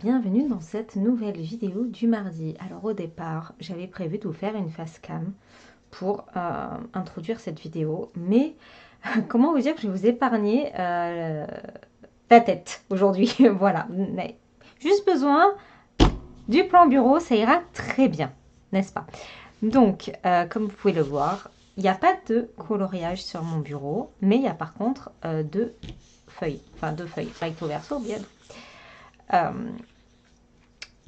bienvenue dans cette nouvelle vidéo du mardi. Alors au départ, j'avais prévu de vous faire une face cam pour introduire cette vidéo, mais comment vous dire que je vais vous épargner la tête aujourd'hui. Voilà, mais juste besoin du plan bureau, ça ira très bien, n'est-ce pas? Donc, comme vous pouvez le voir, il n'y a pas de coloriage sur mon bureau, mais il y a par contre deux feuilles, recto verso, bien.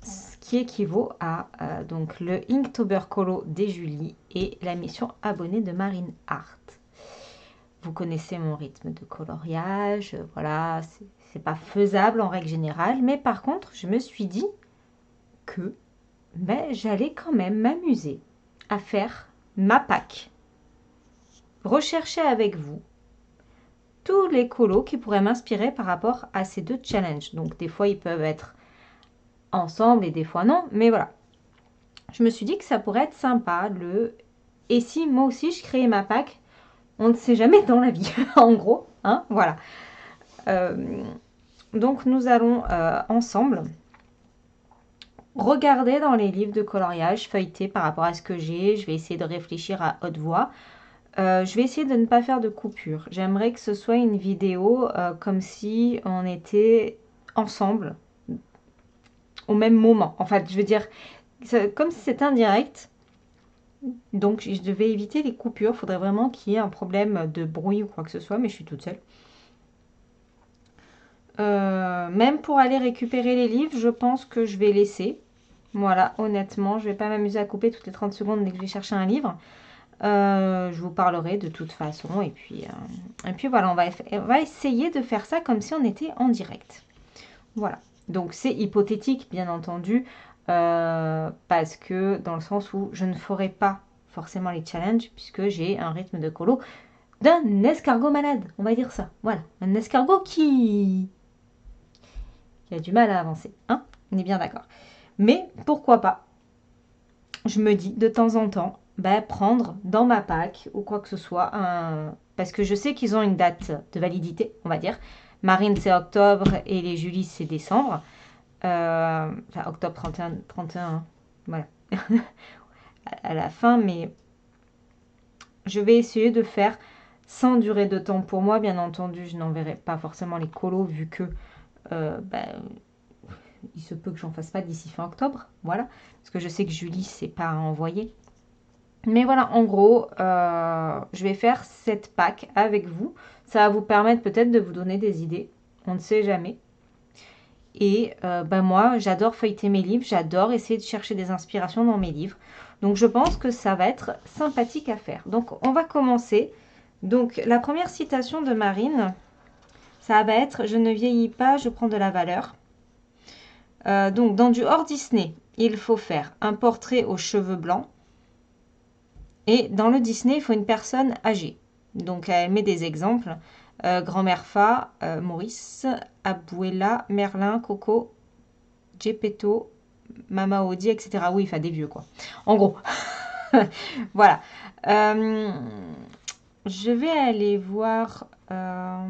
Ce qui équivaut à donc le Inktober Colo des Julie et la mission abonnée de Marine Art. Vous connaissez mon rythme de coloriage, voilà, c'est pas faisable en règle générale, mais par contre, je me suis dit que j'allais quand même m'amuser à faire ma pack. Rechercher avec vous tous les colos qui pourraient m'inspirer par rapport à ces deux challenges. Donc des fois, ils peuvent être ensemble et des fois non, mais voilà. Je me suis dit que ça pourrait être sympa, et si moi aussi je créais ma pack, on ne sait jamais dans la vie, en gros, hein, voilà. Donc nous allons ensemble regarder dans les livres de coloriage, feuilleter par rapport à ce que j'ai, je vais essayer de réfléchir à haute voix. Je vais essayer de ne pas faire de coupure. J'aimerais que ce soit une vidéo comme si on était ensemble au même moment. En fait, je veux dire, comme si c'était indirect. Donc, je devais éviter les coupures. Il faudrait vraiment qu'il y ait un problème de bruit ou quoi que ce soit, mais je suis toute seule. Même pour aller récupérer les livres, je pense que je vais laisser. Voilà, honnêtement, je ne vais pas m'amuser à couper toutes les 30 secondes dès que je vais chercher un livre. Je vous parlerai de toute façon. Et puis voilà, on va essayer de faire ça comme si on était en direct. Voilà. Donc, c'est hypothétique, bien entendu, parce que dans le sens où je ne ferai pas forcément les challenges, puisque j'ai un rythme de colo d'un escargot malade, on va dire ça. Voilà, un escargot qui a du mal à avancer. Hein, on est bien d'accord. Mais pourquoi pas, je me dis de temps en temps, prendre dans ma pack ou quoi que ce soit, parce que je sais qu'ils ont une date de validité, on va dire. Marine, c'est octobre et les Julie, c'est décembre. Enfin, octobre 31, hein. Voilà, à la fin, mais je vais essayer de faire sans durée de temps pour moi. Bien entendu, je n'enverrai pas forcément les colos vu que il se peut que j'en fasse pas d'ici fin octobre. Voilà, parce que je sais que Julie, c'est pas à envoyer. Mais voilà, en gros, je vais faire cette pack avec vous. Ça va vous permettre peut-être de vous donner des idées. On ne sait jamais. Et moi, j'adore feuilleter mes livres. J'adore essayer de chercher des inspirations dans mes livres. Donc, je pense que ça va être sympathique à faire. Donc, on va commencer. Donc, la première citation de Marine, ça va être « Je ne vieillis pas, je prends de la valeur ». Donc, dans du hors Disney, il faut faire un portrait aux cheveux blancs. Et dans le Disney, il faut une personne âgée. Donc, elle met des exemples. Grand-mère Fa, Maurice, Abuela, Merlin, Coco, Gepetto, Mama Audi, etc. Oui, enfin des vieux, quoi. En gros. Voilà. Je vais aller voir... dans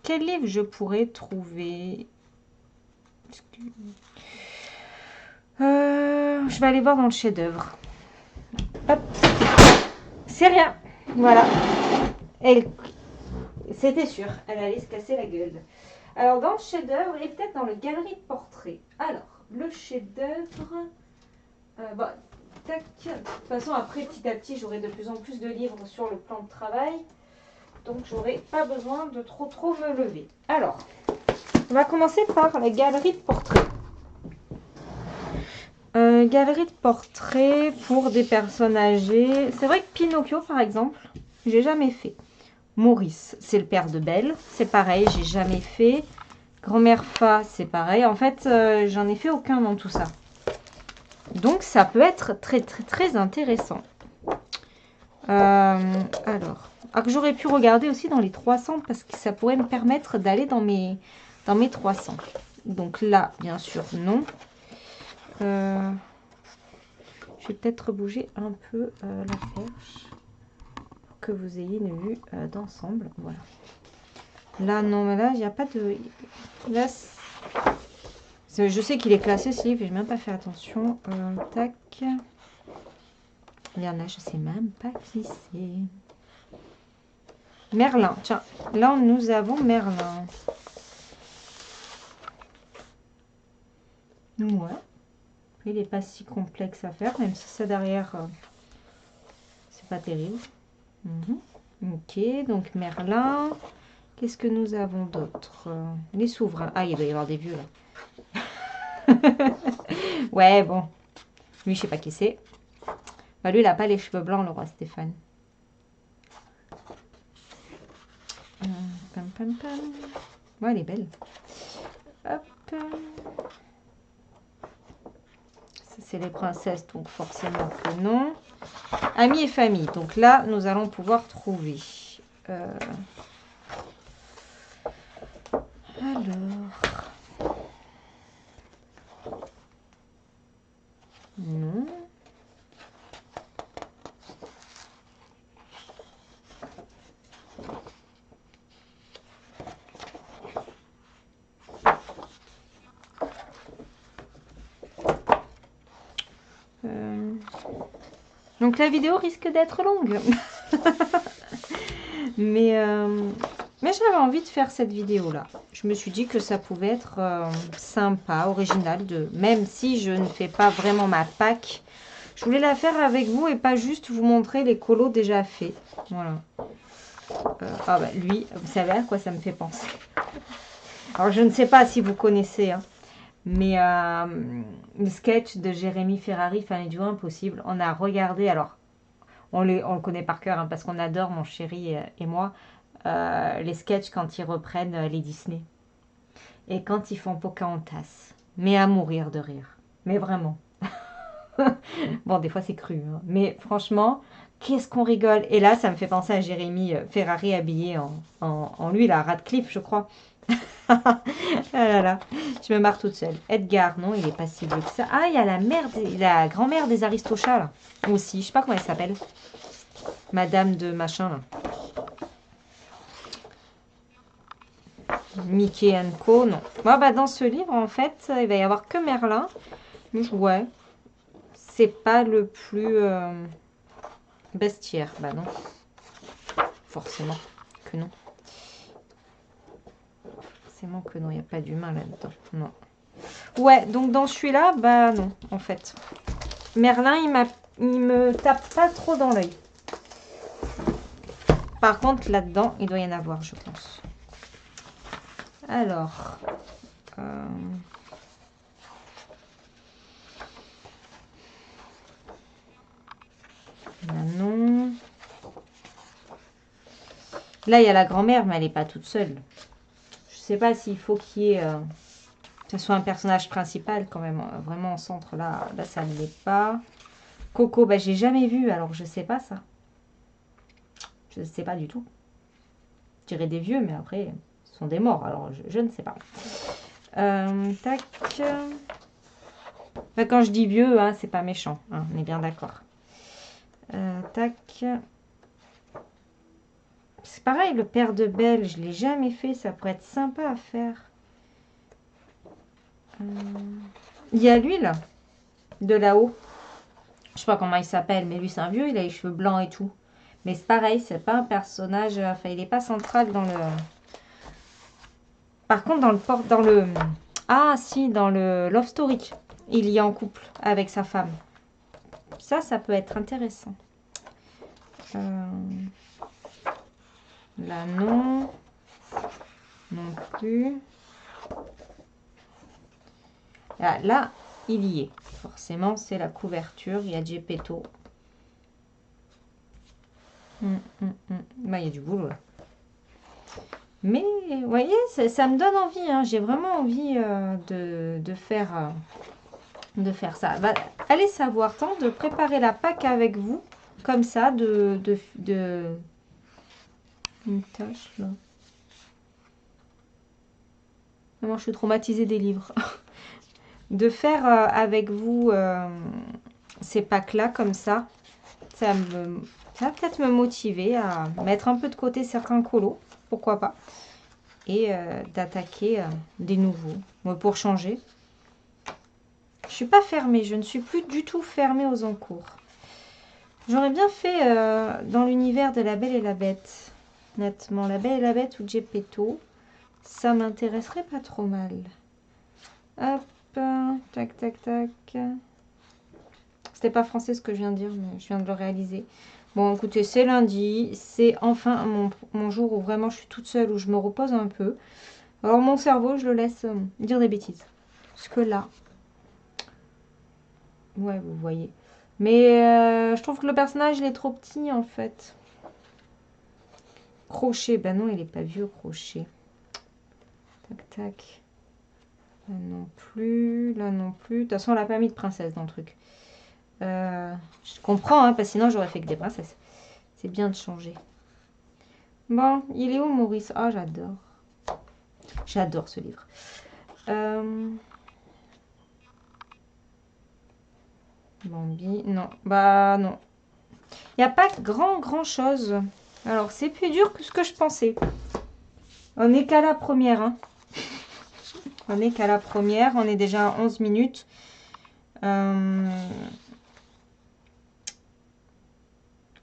quel livre je pourrais trouver... je vais aller voir dans le chef-d'œuvre. Hop. C'est rien. Voilà. C'était sûr, elle allait se casser la gueule. Alors, dans le chef-d'œuvre et peut-être dans le galerie de portraits. Alors, le chef-d'œuvre. Tac. De toute façon, après, petit à petit, j'aurai de plus en plus de livres sur le plan de travail. Donc, j'aurai pas besoin de trop me lever. Alors, on va commencer par la galerie de portraits. Galerie de portraits pour des personnes âgées. C'est vrai que Pinocchio, par exemple, j'ai jamais fait. Maurice, c'est le père de Belle. C'est pareil, j'ai jamais fait. Grand-mère Fa, c'est pareil. En fait, j'en ai fait aucun dans tout ça. Donc, ça peut être très intéressant. Alors que j'aurais pu regarder aussi dans les 300 parce que ça pourrait me permettre d'aller dans mes 300. Donc là, bien sûr, non. Je vais peut-être bouger un peu la perche pour que vous ayez une vue d'ensemble. Voilà. Là, non, mais là, il n'y a pas de... Là, je sais qu'il est classé, ce livre, et je n'ai même pas fait attention. Tac. Il y en a, je sais même pas qui c'est. Merlin, tiens. Là, nous avons Merlin. Ouais. Il n'est pas si complexe à faire, même si ça derrière, c'est pas terrible. Ok, donc Merlin. Qu'est-ce que nous avons d'autre? Les souverains. Ah, il doit y avoir des vieux là. Ouais, bon. Lui, je sais pas qui c'est. Bah, lui, il n'a pas les cheveux blancs, le roi Stéphane. Pam, pam, pam. Ouais, elle est belle. Hop. Ça, c'est les princesses, donc forcément que non. Amis et famille. Donc là, nous allons pouvoir trouver. Alors. Non. Donc la vidéo risque d'être longue. Mais j'avais envie de faire cette vidéo-là. Je me suis dit que ça pouvait être sympa, original, même si je ne fais pas vraiment ma Pâques. Je voulais la faire avec vous et pas juste vous montrer les colos déjà faits. Voilà. Ah bah lui, vous savez à quoi ça me fait penser. Alors je ne sais pas si vous connaissez, hein, mais le sketch de Jérémy Ferrari, Famille du Impossible, on a regardé, alors on le connaît par cœur hein, parce qu'on adore, mon chéri et moi, les sketchs quand ils reprennent les Disney. Et quand ils font Pocahontas. Mais à mourir de rire. Mais vraiment. Bon, des fois c'est cru. Hein. Mais franchement, qu'est-ce qu'on rigole. Et là, ça me fait penser à Jérémy Ferrari habillé en lui, là, Radcliffe, je crois. Ah là là, je me marre toute seule. Edgar, non, il est pas si vieux que ça. Ah, il y a la mère, la grand-mère des Aristochats, là. Aussi, je sais pas comment elle s'appelle. Madame de machin, là. Mickey Co, non. Moi, bah, dans ce livre, en fait, il va y avoir que Merlin. Ouais. C'est pas le plus bestiaire. Bah non. Forcément que non. Forcément que non, il n'y a pas d'humain là-dedans. Non. Ouais, donc dans celui-là, bah non, en fait. Merlin, il me tape pas trop dans l'œil. Par contre, là-dedans, il doit y en avoir, je pense. Alors. Là, non. Là, il y a la grand-mère, mais elle n'est pas toute seule. Je sais pas s'il faut qu'il y ait... que ce soit un personnage principal, quand même. Vraiment au centre, là, ça ne l'est pas. Coco, bah, j'ai jamais vu, alors je sais pas ça. Je ne sais pas du tout. Je dirais des vieux, mais après, ce sont des morts, alors je ne sais pas. Tac. Bah, quand je dis vieux, hein, c'est pas méchant, hein, on est bien d'accord. Tac. C'est pareil, le père de Belle, je ne l'ai jamais fait, ça pourrait être sympa à faire. Il y a lui, là, de là-haut. Je sais pas comment il s'appelle, mais lui, c'est un vieux, il a les cheveux blancs et tout. Mais c'est pareil, c'est pas un personnage, enfin, il n'est pas central dans le... Par contre, dans le... Ah, si, dans le Love Story, il y est en couple avec sa femme. Ça peut être intéressant. Là, non. Non plus. Là, il y est. Forcément, c'est la couverture. Il y a Geppetto. Bah, il y a du boulot, là. Mais, vous voyez, ça me donne envie. Hein. J'ai vraiment envie de faire ça. Bah, allez savoir, tant de préparer la Pâques avec vous. Comme ça, une tâche, là. Vraiment, je suis traumatisée des livres. De faire avec vous ces Pâques-là, comme ça, ça va peut-être me motiver à mettre un peu de côté certains colos. Pourquoi pas. et d'attaquer des nouveaux. Ouais, pour changer. Je suis pas fermée, je ne suis plus du tout fermée aux encours. J'aurais bien fait dans l'univers de La Belle et la Bête. Honnêtement, La Belle et la Bête ou Geppetto, ça m'intéresserait pas trop mal. Hop, tac, tac, tac. C'était pas français ce que je viens de dire, mais je viens de le réaliser. Bon, écoutez, c'est lundi. C'est enfin mon jour où vraiment je suis toute seule, où je me repose un peu. Alors mon cerveau, je le laisse dire des bêtises. Parce que là... Ouais, vous voyez. Mais je trouve que le personnage, il est trop petit, en fait. Crochet. Ben non, il est pas vieux, Crochet. Tac, tac. Là non plus. Là non plus. De toute façon, on l'a pas mis de princesse dans le truc. Je comprends, hein, parce que sinon, j'aurais fait que des princesses. C'est bien de changer. Bon, il est où, Maurice? Ah, j'adore. J'adore ce livre. Bambi, non. Bah, non. Il n'y a pas grand chose. Alors, c'est plus dur que ce que je pensais. On n'est qu'à la première. Hein. On n'est qu'à la première. On est déjà à 11 minutes.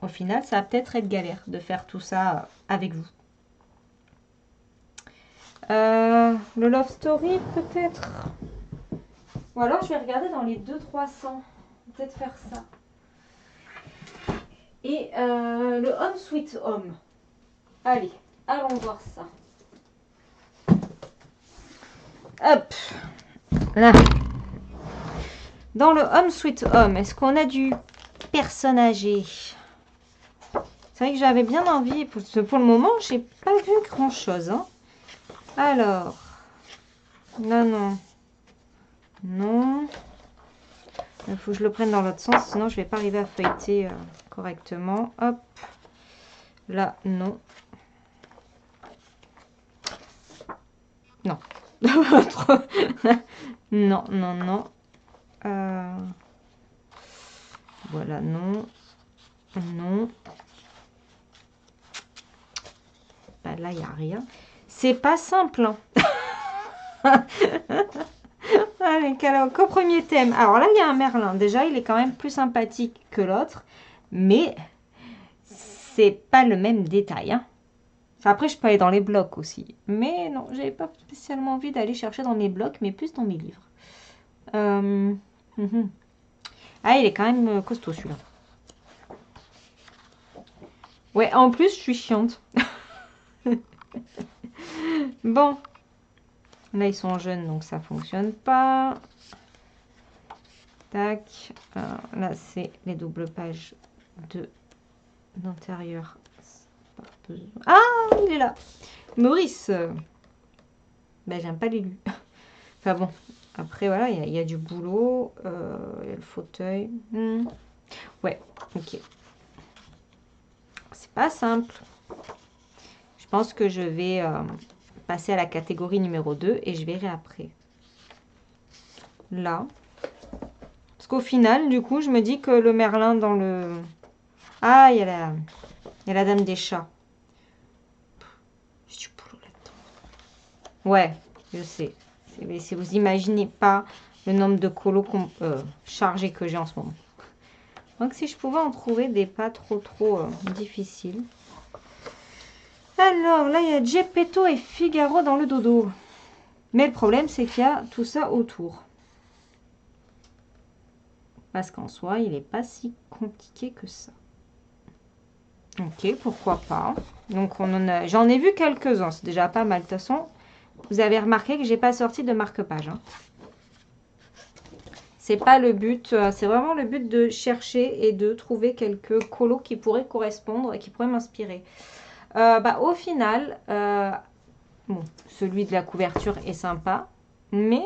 Au final, ça va peut-être être galère de faire tout ça avec vous. Le Love Story, peut-être. Ou alors, je vais regarder dans les 200-300. Peut-être faire ça. Et le Home Sweet Home. Allez, allons voir ça. Hop. Là. Dans le Home Sweet Home, est-ce qu'on a du personnage âgé? C'est vrai que j'avais bien envie. Pour le moment, j'ai pas vu grand-chose. Hein. Alors. Là, non. Non. Il faut que je le prenne dans l'autre sens, sinon je vais pas arriver à feuilleter correctement. Hop. Là, non. Non. Non, non, non. Voilà, non. Non. Bah, là, il n'y a rien. C'est pas simple. Hein. Allez, qu'au premier thème. Alors là, il y a un Merlin. Déjà, il est quand même plus sympathique que l'autre. Mais c'est pas le même détail. Hein. Après, je peux aller dans les blocs aussi. Mais non, j'avais pas spécialement envie d'aller chercher dans mes blocs, mais plus dans mes livres. Ah, il est quand même costaud celui-là. Ouais, en plus, je suis chiante. Bon. Là, ils sont jeunes, donc ça fonctionne pas. Tac. Là, c'est les doubles pages d'intérieur. Ah, il est là. Maurice. Ben, j'aime pas les lus. Enfin bon. Après, voilà, il y a du boulot. Il y a le fauteuil. Ouais, ok. C'est pas simple. Je pense que je vais passer à la catégorie numéro 2 et je verrai après. Là. Parce qu'au final, du coup, je me dis que le Merlin dans le... Ah, il y a la dame des chats. J'ai du boulot là-dedans. Ouais, je sais. Si vous imaginez pas le nombre de colos chargés que j'ai en ce moment. Donc, si je pouvais en trouver des pas trop difficiles. Alors, là, il y a Geppetto et Figaro dans le dodo. Mais le problème, c'est qu'il y a tout ça autour. Parce qu'en soi, il n'est pas si compliqué que ça. Ok, pourquoi pas. Donc, j'en ai vu quelques-uns. C'est déjà pas mal. De toute façon, vous avez remarqué que j'ai pas sorti de marque-page. Hein. C'est pas le but. C'est vraiment le but de chercher et de trouver quelques colos qui pourraient correspondre et qui pourraient m'inspirer. Au final, bon, celui de la couverture est sympa. Mais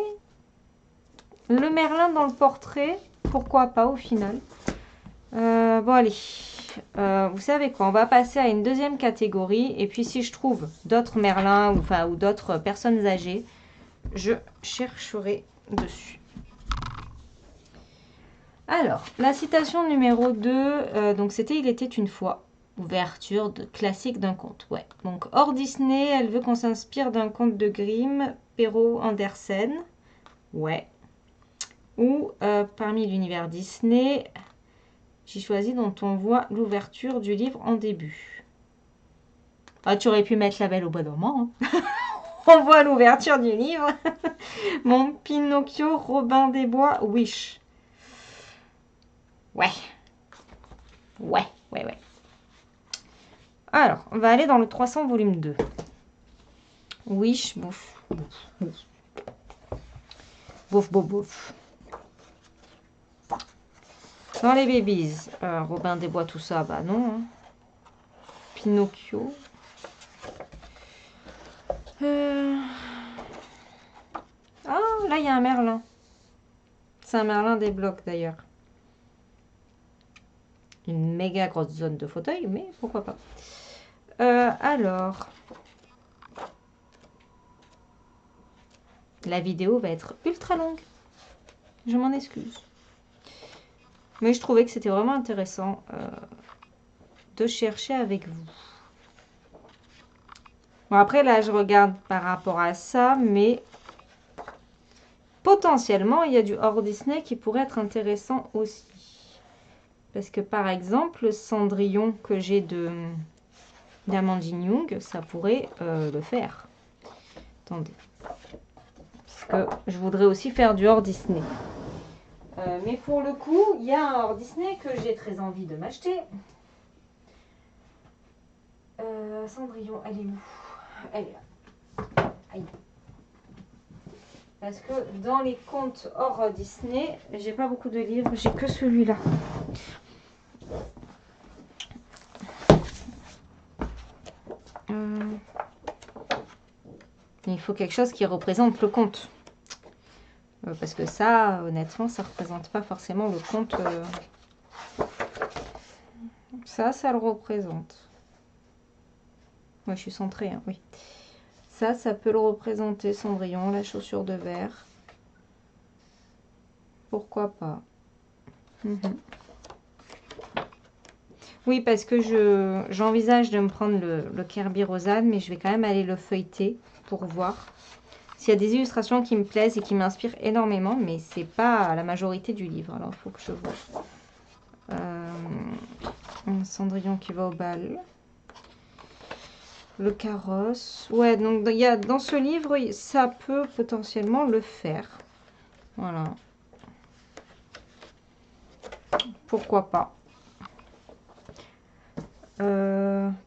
le Merlin dans le portrait, pourquoi pas au final. Bon, allez. Vous savez quoi, on va passer à une deuxième catégorie. Et puis, si je trouve d'autres Merlins ou d'autres personnes âgées, je chercherai dessus. Alors, la citation numéro 2, donc c'était « Il était une fois ». Ouverture de classique d'un conte, ouais. Donc, hors Disney, elle veut qu'on s'inspire d'un conte de Grimm, Perrault, Andersen, ouais. Ou, parmi l'univers Disney, j'ai choisi dont on voit l'ouverture du livre en début. Ah, tu aurais pu mettre La Belle au bois dormant, hein. On voit l'ouverture du livre. Mon Pinocchio, Robin des Bois, Wish. Ouais. Ouais. Alors, on va aller dans le 300 volume 2. Wish, bouf. Bouf. Dans les babies, Robin des Bois, tout ça, bah non. Hein. Pinocchio. Ah, là, il y a un Merlin. C'est un Merlin des blocs, d'ailleurs. Une méga grosse zone de fauteuil, mais pourquoi pas. Alors, la vidéo va être ultra longue. Je m'en excuse. Mais je trouvais que c'était vraiment intéressant de chercher avec vous. Bon, après, là, je regarde par rapport à ça, mais potentiellement, il y a du hors Disney qui pourrait être intéressant aussi. Parce que, par exemple, Cendrillon que j'ai d'Amandine Young, ça pourrait le faire. Attendez. Parce que je voudrais aussi faire du hors Disney. Mais pour le coup, il y a un hors Disney que j'ai très envie de m'acheter. Cendrillon, elle est où? Elle est là. Aïe. Parce que dans les contes hors Disney, j'ai pas beaucoup de livres, j'ai que celui-là. Il faut quelque chose qui représente le conte. Parce que ça, honnêtement, ça représente pas forcément le conte. Ça le représente. Moi, je suis centrée, hein, oui. Ça peut le représenter, Cendrillon, la chaussure de verre. Pourquoi pas. Oui, parce que j'envisage de me prendre le Kirby Rosade, mais je vais quand même aller le feuilleter pour voir s'il y a des illustrations qui me plaisent et qui m'inspirent énormément, mais c'est pas la majorité du livre. Alors, il faut que je vois. Un Cendrillon qui va au bal. Le carrosse. Ouais, donc il y a, dans ce livre, ça peut potentiellement le faire. Voilà. Pourquoi pas.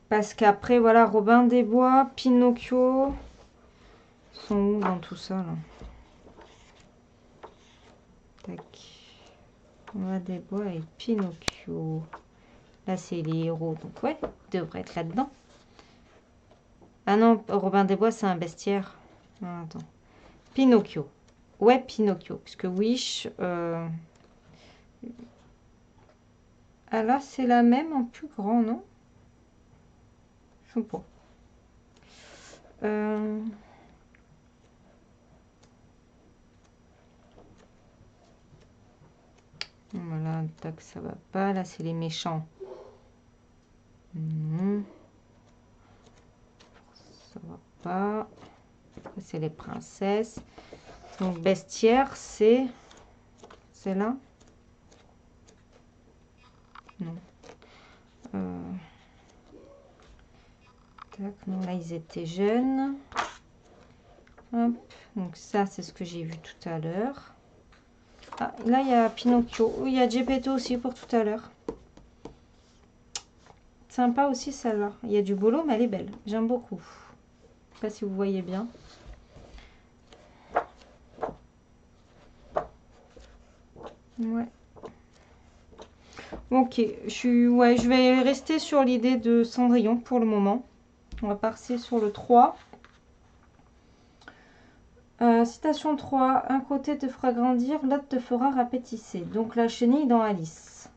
Parce qu'après, voilà, Robin des Bois, Pinocchio sont où dans tout ça, là? Tac. Robin des Bois et Pinocchio. Là, c'est les héros, donc ouais, ils devraient être là-dedans. Ah non, Robin des Bois, c'est un bestiaire. Ah, attends. Pinocchio. Ouais, Pinocchio. Puisque Wish... Ah là, c'est la même en plus grand, non? Je sais pas. Voilà, tac, ça va pas. Là, c'est les méchants. Non. Ça va pas. Après, c'est les princesses. Donc, bestiaire, c'est... C'est là? Non. Tac, non, là, ils étaient jeunes. Hop. Donc, ça, c'est ce que j'ai vu tout à l'heure. Ah, là, il y a Pinocchio. Oui, il y a Geppetto aussi pour tout à l'heure. Sympa aussi, celle-là. Il y a du boulot, mais elle est belle. J'aime beaucoup. Je sais pas si vous voyez bien. Ouais. Ok, je vais rester sur l'idée de Cendrillon pour le moment. On va passer sur le 3. Citation 3. Un côté te fera grandir, l'autre te fera rapetisser. Donc la chenille dans Alice.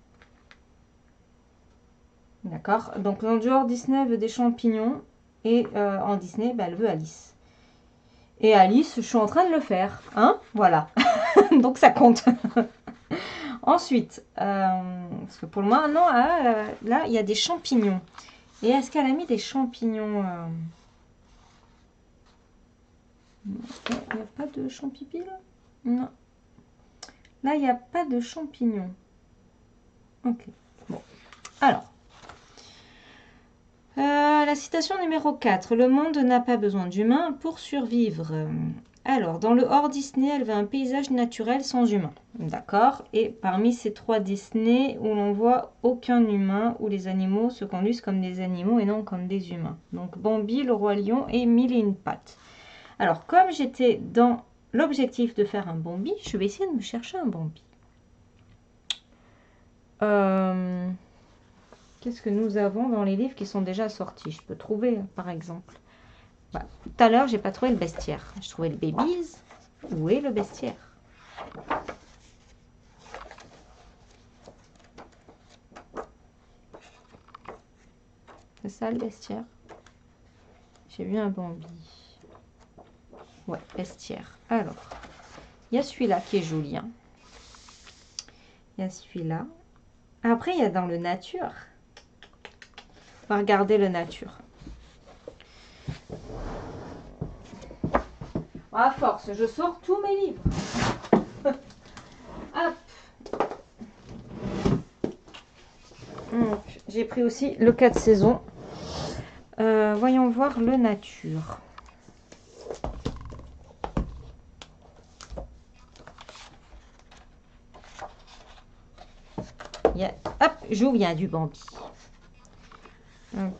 D'accord. Donc en dehors, Disney veut des champignons. Et en Disney, bah, elle veut Alice. Et Alice, je suis en train de le faire. Hein? Voilà. Donc ça compte. Ensuite, parce que pour le moment, non, là, il y a des champignons. Et est-ce qu'elle a mis des champignons Il n'y a pas de champipi là? Non. Là, il n'y a pas de champignons. Ok. Bon. Alors. La citation numéro 4. Le monde n'a pas besoin d'humains pour survivre. Alors, dans le hors Disney, elle veut un paysage naturel sans humains. D'accord. Et parmi ces 3 Disney où l'on voit aucun humain, où les animaux se conduisent comme des animaux et non comme des humains. Donc Bambi, le roi lion et Mille et une pattes. Alors, comme j'étais dans l'objectif de faire un Bambi, je vais essayer de me chercher un Bambi. Qu'est-ce que nous avons dans les livres qui sont déjà sortis? Je peux trouver, par exemple. Bah, tout à l'heure, j'ai pas trouvé le bestiaire. Je trouvais le babies. Où est le bestiaire? C'est ça le bestiaire? J'ai vu un Bambi. Ouais, bestiaire. Alors, il y a celui-là qui est joli. Hein. Il y a celui-là. Après, il y a dans le nature. On va regarder le nature. À force, je sors tous mes livres. Hop. J'ai pris aussi le 4 saisons. Voyons voir le nature. Hop, j'ouvre, il y a du Bambi. Hop.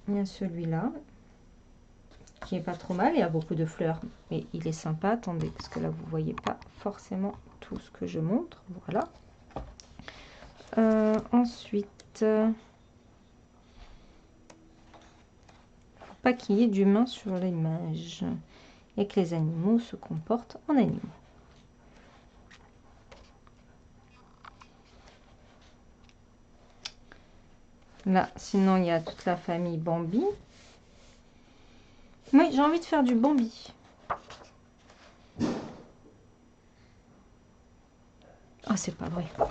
Il y a celui-là. Qui est pas trop mal, il y a beaucoup de fleurs, mais il est sympa. Attendez, parce que là, vous voyez pas forcément tout ce que je montre. Voilà. Ensuite, faut pas qu'il y ait d'humains sur l'image et que les animaux se comportent en animaux. Là, sinon, il y a toute la famille Bambi. Oui, j'ai envie de faire du Bambi. Oh, c'est pas vrai. Oh,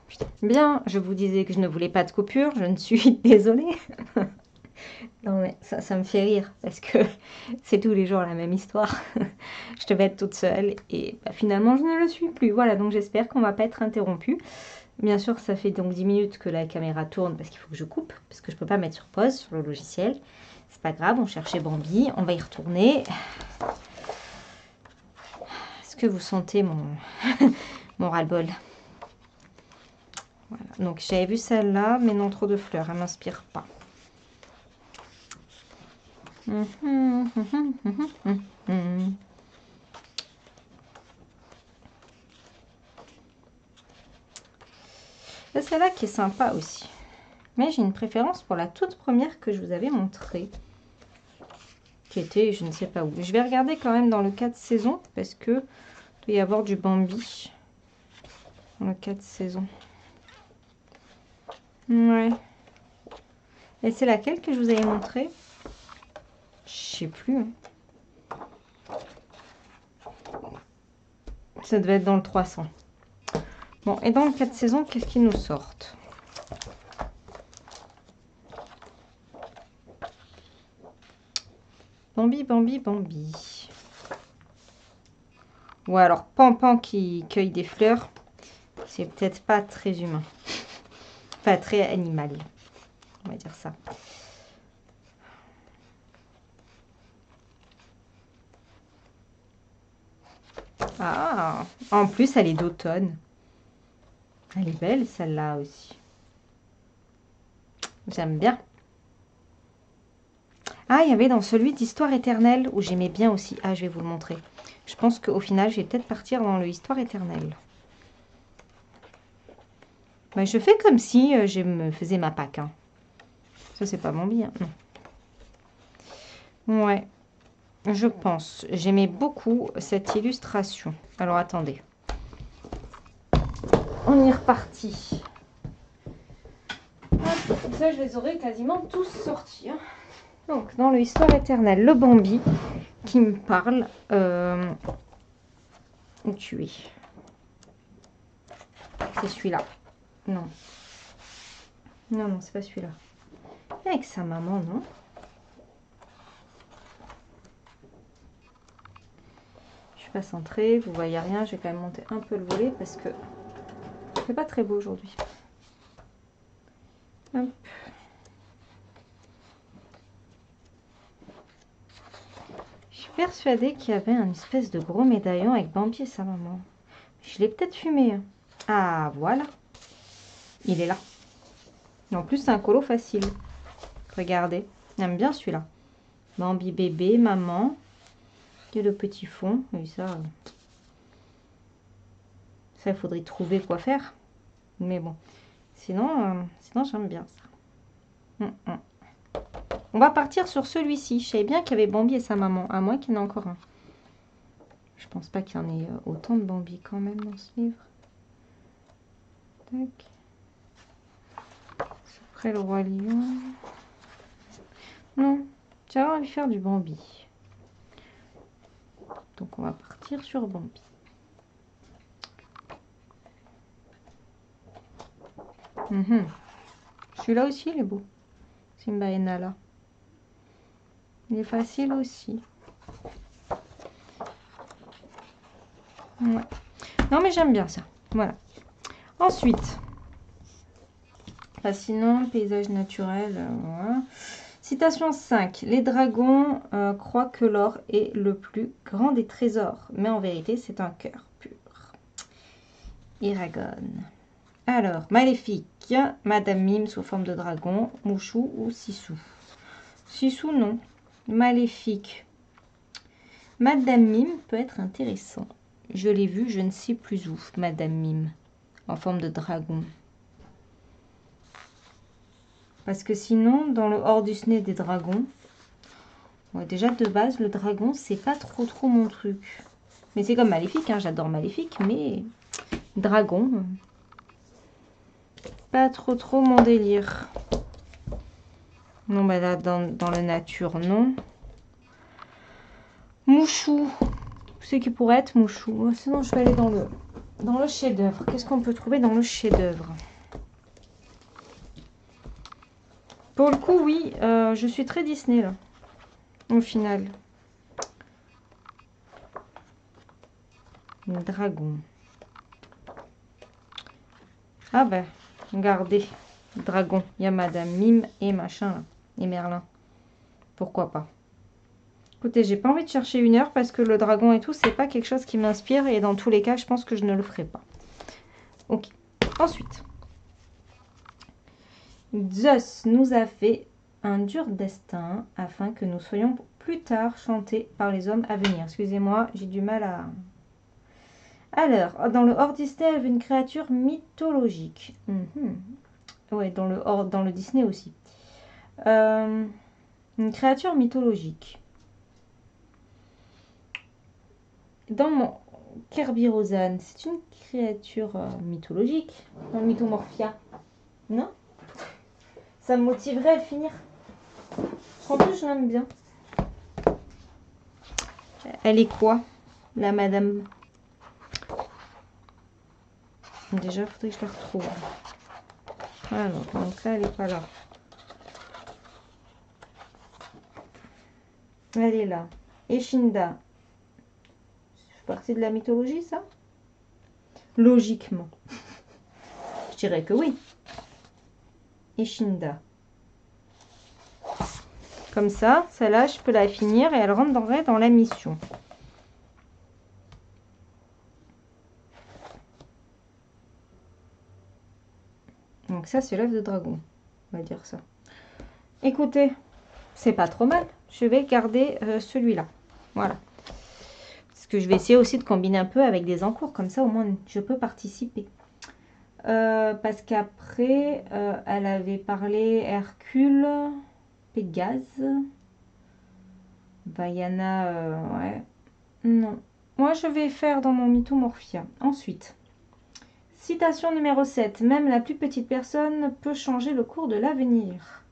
putain. Bien, je vous disais que je ne voulais pas de coupure. Je ne suis désolée. Non, mais ça me fait rire parce que c'est tous les jours la même histoire. Je devais être toute seule et bah, finalement, je ne le suis plus. Voilà, donc j'espère qu'on ne va pas être interrompu. Bien sûr, ça fait donc 10 minutes que la caméra tourne parce qu'il faut que je coupe, parce que je ne peux pas mettre sur pause sur le logiciel. C'est pas grave, on cherchait Bambi, on va y retourner. Est-ce que vous sentez mon, mon ras-le-bol? Voilà. Donc j'avais vu celle-là, mais non trop de fleurs, elle ne m'inspire pas. C'est celle-là qui est sympa aussi. Mais j'ai une préférence pour la toute première que je vous avais montrée. Qui était, je ne sais pas où. Je vais regarder quand même dans le 4 saisons. Parce que il doit y avoir du Bambi. Dans le 4 saisons. Ouais. Et c'est laquelle que je vous avais montré? Je sais plus. Hein. Ça devait être dans le 300. Bon, et dans le 4 saisons, qu'est-ce qu'ils nous sortent? Bambi, Bambi, Bambi. Ou alors Pampan qui cueille des fleurs. C'est peut-être pas très humain. Pas très animal. On va dire ça. Ah, en plus, elle est d'automne. Elle est belle, celle-là aussi. J'aime bien. Ah, il y avait dans celui d'Histoire éternelle où j'aimais bien aussi. Ah, je vais vous le montrer. Je pense qu'au final, je vais peut-être partir dans le Histoire éternelle. Bah, je fais comme si je me faisais ma Pâques. Hein. Ça, c'est pas mon bien. Non. Ouais. Je pense. J'aimais beaucoup cette illustration. Alors, attendez. On y est reparti. Comme ça, je les aurais quasiment tous sortis. Hein. Donc, dans le Histoire éternelle, le Bambi qui me parle. ou tuer. C'est celui-là. Non. Non, non, c'est pas celui-là. Avec sa maman, non? Je suis pas centrée, vous voyez rien. Je vais quand même monter un peu le volet parce que c'est pas très beau aujourd'hui. Hop. Je suis persuadée qu'il y avait un espèce de gros médaillon avec Bambi et sa maman. Je l'ai peut-être fumé. Hein. Ah, voilà. Il est là. Et en plus, c'est un colo facile. Regardez. J'aime bien celui-là. Bambi bébé, maman. Et le petit fond. Oui, ça, il faudrait trouver quoi faire. Mais bon. Sinon j'aime bien ça. On va partir sur celui-ci. Je savais bien qu'il y avait Bambi et sa maman. À moins qu'il y en ait encore un. Je pense pas qu'il y en ait autant de Bambi quand même dans ce livre. Tac. Après le roi lion. Non. J'avais envie de faire du Bambi. Donc on va partir sur Bambi. Celui-là aussi il est beau. Simba et Nala. Il est facile aussi. Ouais. Non mais j'aime bien ça. Voilà. Ensuite. Sinon, paysage naturel. Voilà. Citation 5. Les dragons croient que l'or est le plus grand des trésors. Mais en vérité, c'est un cœur pur. Eragon. Alors, Maléfique. Madame Mime sous forme de dragon. Mouchou ou Sissou. Sissou, non. Maléfique. Madame Mime peut être intéressant. Je l'ai vu, je ne sais plus où. Madame Mime. En forme de dragon. Parce que sinon, dans le hors Disney des dragons, ouais, déjà de base, le dragon, c'est pas trop mon truc. Mais c'est comme Maléfique, hein, j'adore Maléfique, mais dragon, pas trop mon délire. Non, bah là, dans la nature, non. Mouchou, c'est qui pourrait être Mouchou. Sinon, je vais aller dans le chef-d'œuvre. Qu'est-ce qu'on peut trouver dans le chef-d'œuvre? Pour le coup, oui, je suis très Disney, là, au final. Dragon. Ah ben, regardez, dragon. Il y a Madame Mime et machin, là, et Merlin. Pourquoi pas? Écoutez, j'ai pas envie de chercher 1 heure parce que le dragon et tout, c'est pas quelque chose qui m'inspire. Et dans tous les cas, je pense que je ne le ferai pas. Ok. Ensuite. Zeus nous a fait un dur destin afin que nous soyons plus tard chantés par les hommes à venir. Excusez-moi, j'ai du mal à... Alors, dans le hors Disney, elle veut une créature mythologique. Ouais, dans le Disney aussi. Une créature mythologique. Dans mon Kerby Rosanne, c'est une créature mythologique. Dans le Mythomorphia. Non? Ça me motiverait à le finir. En plus, je l'aime bien. Elle est quoi, la madame? Déjà, il faudrait que je la retrouve. Alors, donc là, elle n'est pas là. Elle est là. Eshinda. C'est partie de la mythologie, ça? Logiquement. Je dirais que oui. Eshinda. Comme ça, celle-là, je peux la finir et elle rentrerait dans la mission. Donc ça, c'est l'œuf de dragon. On va dire ça. Écoutez, c'est pas trop mal. Je vais garder celui-là. Voilà. Parce que je vais essayer aussi de combiner un peu avec des encours. Comme ça, au moins, je peux participer. Parce qu'après, elle avait parlé Hercule, Pégase, Vaiana, ouais. Non. Moi, je vais faire dans mon Mythomorphia. Ensuite, citation numéro 7. Même la plus petite personne peut changer le cours de l'avenir.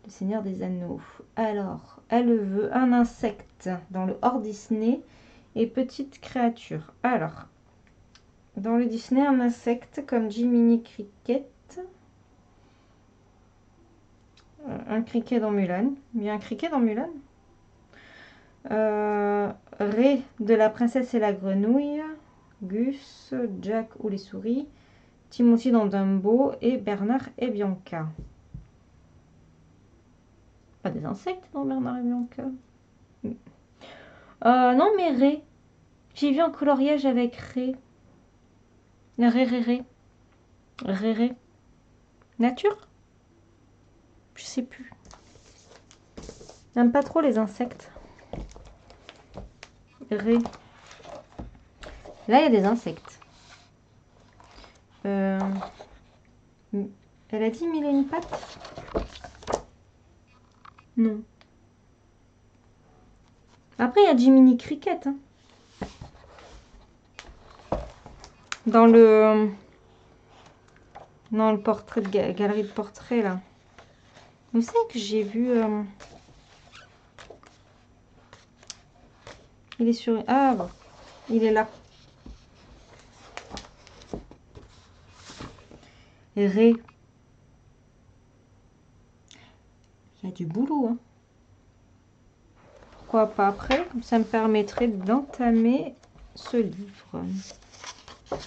Le Seigneur des Anneaux. Alors, elle veut un insecte dans le hors Disney et petite créature. Alors, dans le Disney, un insecte comme Jiminy Cricket. Un criquet dans Mulan. Il y a un criquet dans Mulan. Ray de La Princesse et la Grenouille. Gus, Jack ou les souris. Timothy dans Dumbo et Bernard et Bianca. Pas des insectes dans Bernard et Bianca. Non, mais Ray. J'ai vu un coloriage avec Ray. Ré. Nature? Je sais plus. J'aime pas trop les insectes. Ré. Là, il y a des insectes. Elle a dit mille et une pattes? Non. Après, il y a Jiminy Cricket. Hein. Dans le portrait de galerie de portraits, là. Vous savez que j'ai vu... Il est sur... Ah, bon. Il est là. Ré. Il y a du boulot, hein. Pourquoi pas après? Ça me permettrait d'entamer ce livre.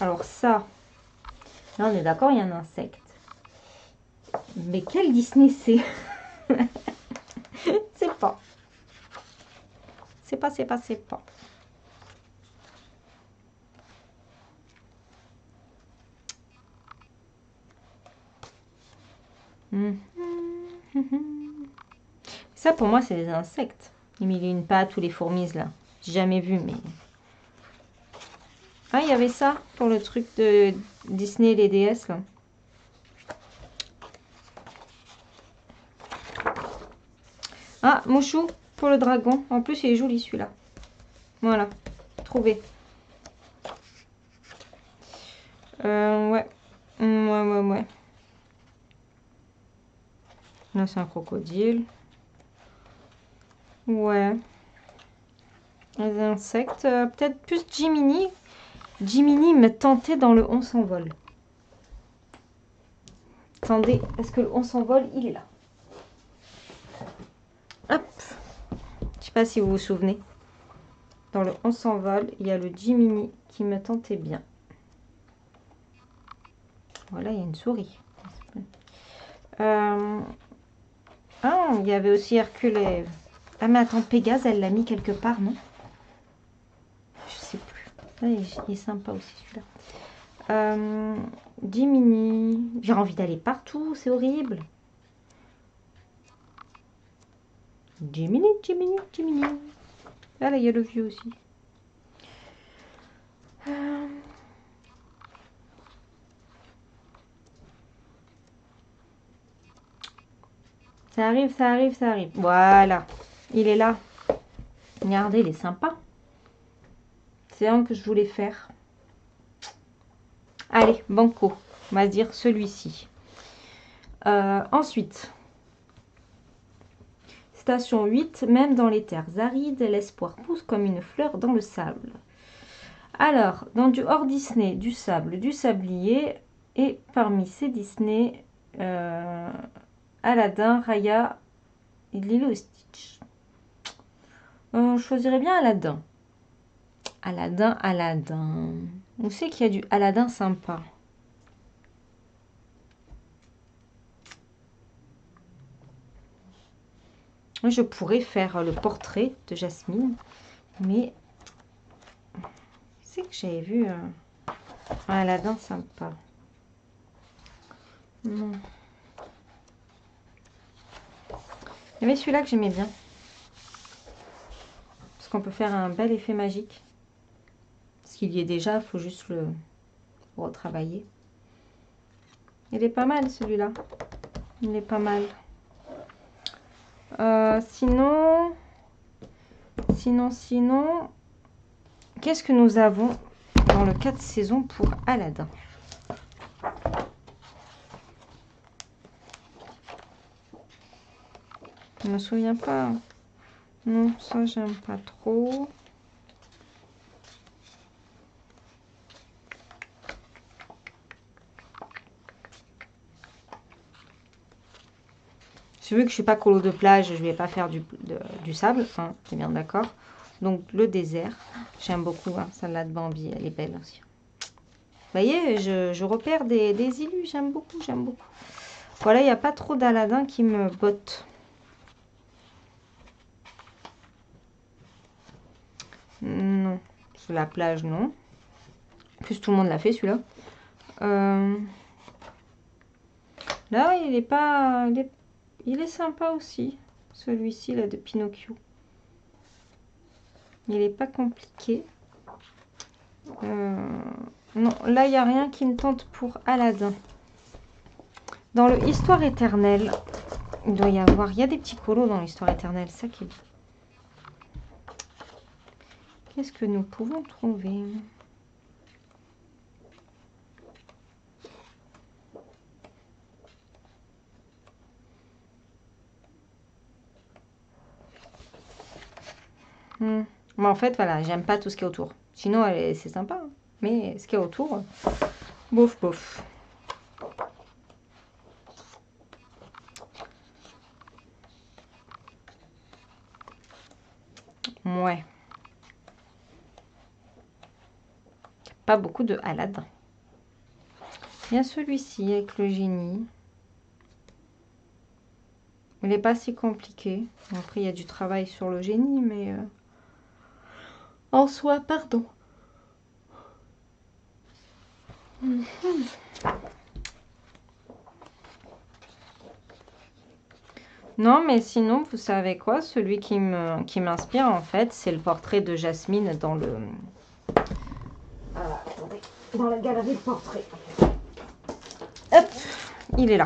Alors ça, là on est d'accord, il y a un insecte. Mais quel Disney c'est? C'est pas. C'est pas. Ça pour moi c'est des insectes. Les mille et une pattes ou les fourmis là. J'ai jamais vu mais... Ah il y avait ça pour le truc de Disney et les déesses là. Ah Mouchou pour le dragon. En plus il est joli celui-là. Voilà. Trouvé. Ouais. Ouais. Là, c'est un crocodile. Ouais. Les insectes. Peut-être plus Jiminy. Jiminy me tentait dans le On s'envole. Attendez, est-ce que le On s'envole, il est là? Hop. Je sais pas si vous vous souvenez. Dans le On s'envole, il y a le Jiminy qui me tentait bien. Voilà, il y a une souris. Ah, il y avait aussi Hercule. Ah, mais attends, Pégase, elle l'a mis quelque part, non? Je sais plus. Ah, il est sympa aussi, celui-là. Jiminy. J'ai envie d'aller partout, c'est horrible. Jiminy. Ah, là, il y a le vieux aussi. Ça arrive. Voilà. Il est là. Regardez, il est sympa. C'est un que je voulais faire. Allez, banco. On va dire celui-ci. Ensuite, station 8. Même dans les terres arides, l'espoir pousse comme une fleur dans le sable. Alors, dans du hors Disney, du sable, du sablier. Et parmi ces Disney, Aladdin, Raya et Lilo et Stitch. Je choisirais bien Aladdin. Aladdin. On sait qu'il y a du Aladdin sympa. Je pourrais faire le portrait de Jasmine, mais c'est que j'avais vu un Aladdin sympa. Non. Il y avait celui-là que j'aimais bien. Parce qu'on peut faire un bel effet magique. Parce qu'il y est déjà, il faut juste le retravailler. Il est pas mal celui-là. Il est pas mal. Sinon, qu'est-ce que nous avons dans le 4 saisons pour Aladdin? Je me souviens pas. Non, ça j'aime pas trop. Vu que je suis pas colo de plage, je vais pas faire du sable, hein, t'es bien d'accord. Donc le désert, j'aime beaucoup, hein, celle-là de Bambi, elle est belle aussi. Vous voyez, je repère des illus, j'aime beaucoup, j'aime beaucoup. Voilà, il n'y a pas trop d'Aladin qui me botte. Non, sur la plage, non. En plus, tout le monde l'a fait, celui-là. Là, il est pas... Il est sympa aussi, celui-ci, là, de Pinocchio. Il n'est pas compliqué. Non, là, il n'y a rien qui me tente pour Aladin. Dans le Histoire éternelle, il doit y avoir... Il y a des petits colos dans l'Histoire éternelle, ça qui est... Qu'est-ce que nous pouvons trouver? Mais en fait, voilà, j'aime pas tout ce qui est autour. Sinon, c'est sympa. Hein. Mais ce qui est autour, bof, bof. Ouais. Pas beaucoup de Aladin. Il y a celui-ci avec le génie. Il n'est pas si compliqué. Après, il y a du travail sur le génie, mais... En soi, pardon. Non, mais sinon, vous savez quoi? Celui qui m'inspire, en fait, c'est le portrait de Jasmine dans le... attendez, dans la galerie de portraits. Hop, il est là.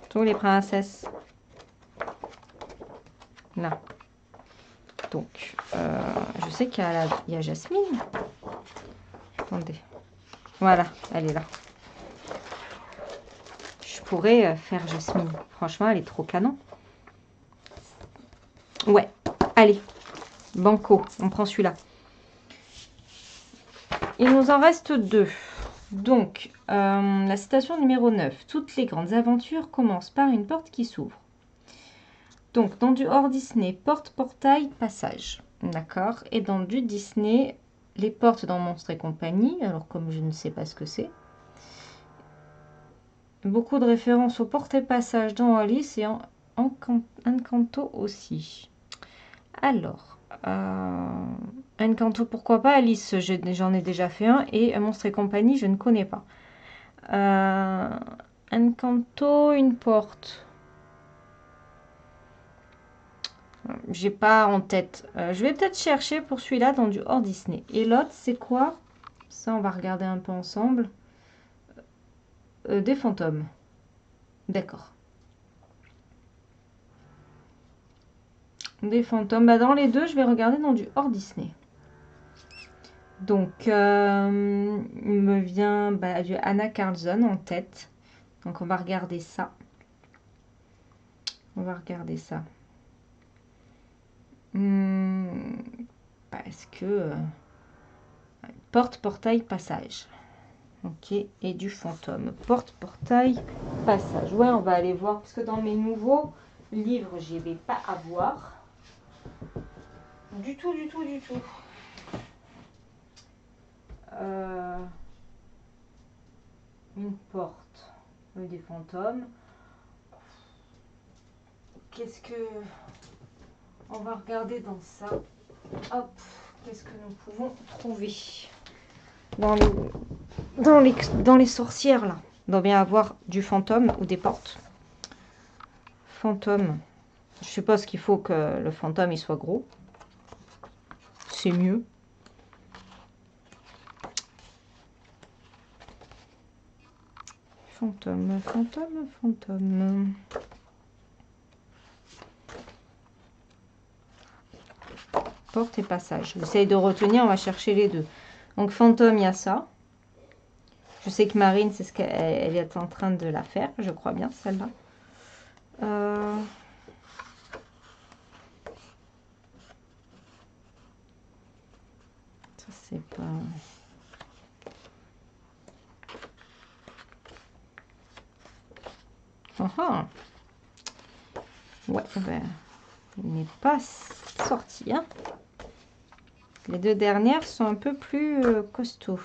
Tous les princesses. Là. Donc, je sais qu'il y a Jasmine. Attendez. Voilà, elle est là. Je pourrais faire Jasmine. Franchement, elle est trop canon. Ouais, allez. Banco, on prend celui-là. Il nous en reste 2. Donc, la citation numéro 9. Toutes les grandes aventures commencent par une porte qui s'ouvre. Donc, dans du hors Disney, porte, portail, passage. D'accord. Et dans du Disney, les portes dans Monstres et compagnie. Alors, comme je ne sais pas ce que c'est. Beaucoup de références aux portes et passages dans Alice et en Encanto aussi. Alors, Encanto, pourquoi pas? Alice, j'en ai déjà fait un. Et Monstres et compagnie, je ne connais pas. Encanto, une porte. J'ai pas en tête. Je vais peut-être chercher pour celui-là dans du hors Disney. Et l'autre, c'est quoi? Ça, on va regarder un peu ensemble. Des fantômes. D'accord. Des fantômes. Bah, dans les deux, je vais regarder dans du hors Disney. Donc, il me vient du Anna Carlson en tête. Donc, on va regarder ça. On va regarder ça. Parce que... porte, portail, passage. Ok, et du fantôme. Porte, portail, passage. Ouais, on va aller voir. Parce que dans mes nouveaux livres, j'y vais pas avoir. Du tout, du tout, du tout. Une porte. Des fantômes. Qu'est-ce que... On va regarder dans ça. Hop, qu'est-ce que nous pouvons trouver dans les sorcières, là. Il doit bien avoir du fantôme ou des portes. Fantôme. Je suppose qu'il faut que le fantôme il soit gros. C'est mieux. Fantôme, fantôme, fantôme. Porte et passage. J'essaye de retenir, on va chercher les deux. Donc fantôme, il y a ça. Je sais que Marine, c'est ce qu'elle est en train de la faire. Je crois bien, celle-là. Ça, c'est pas... Oh, oh. Ouais, ben, il n'est pas sorti. Hein. Les deux dernières sont un peu plus costauds.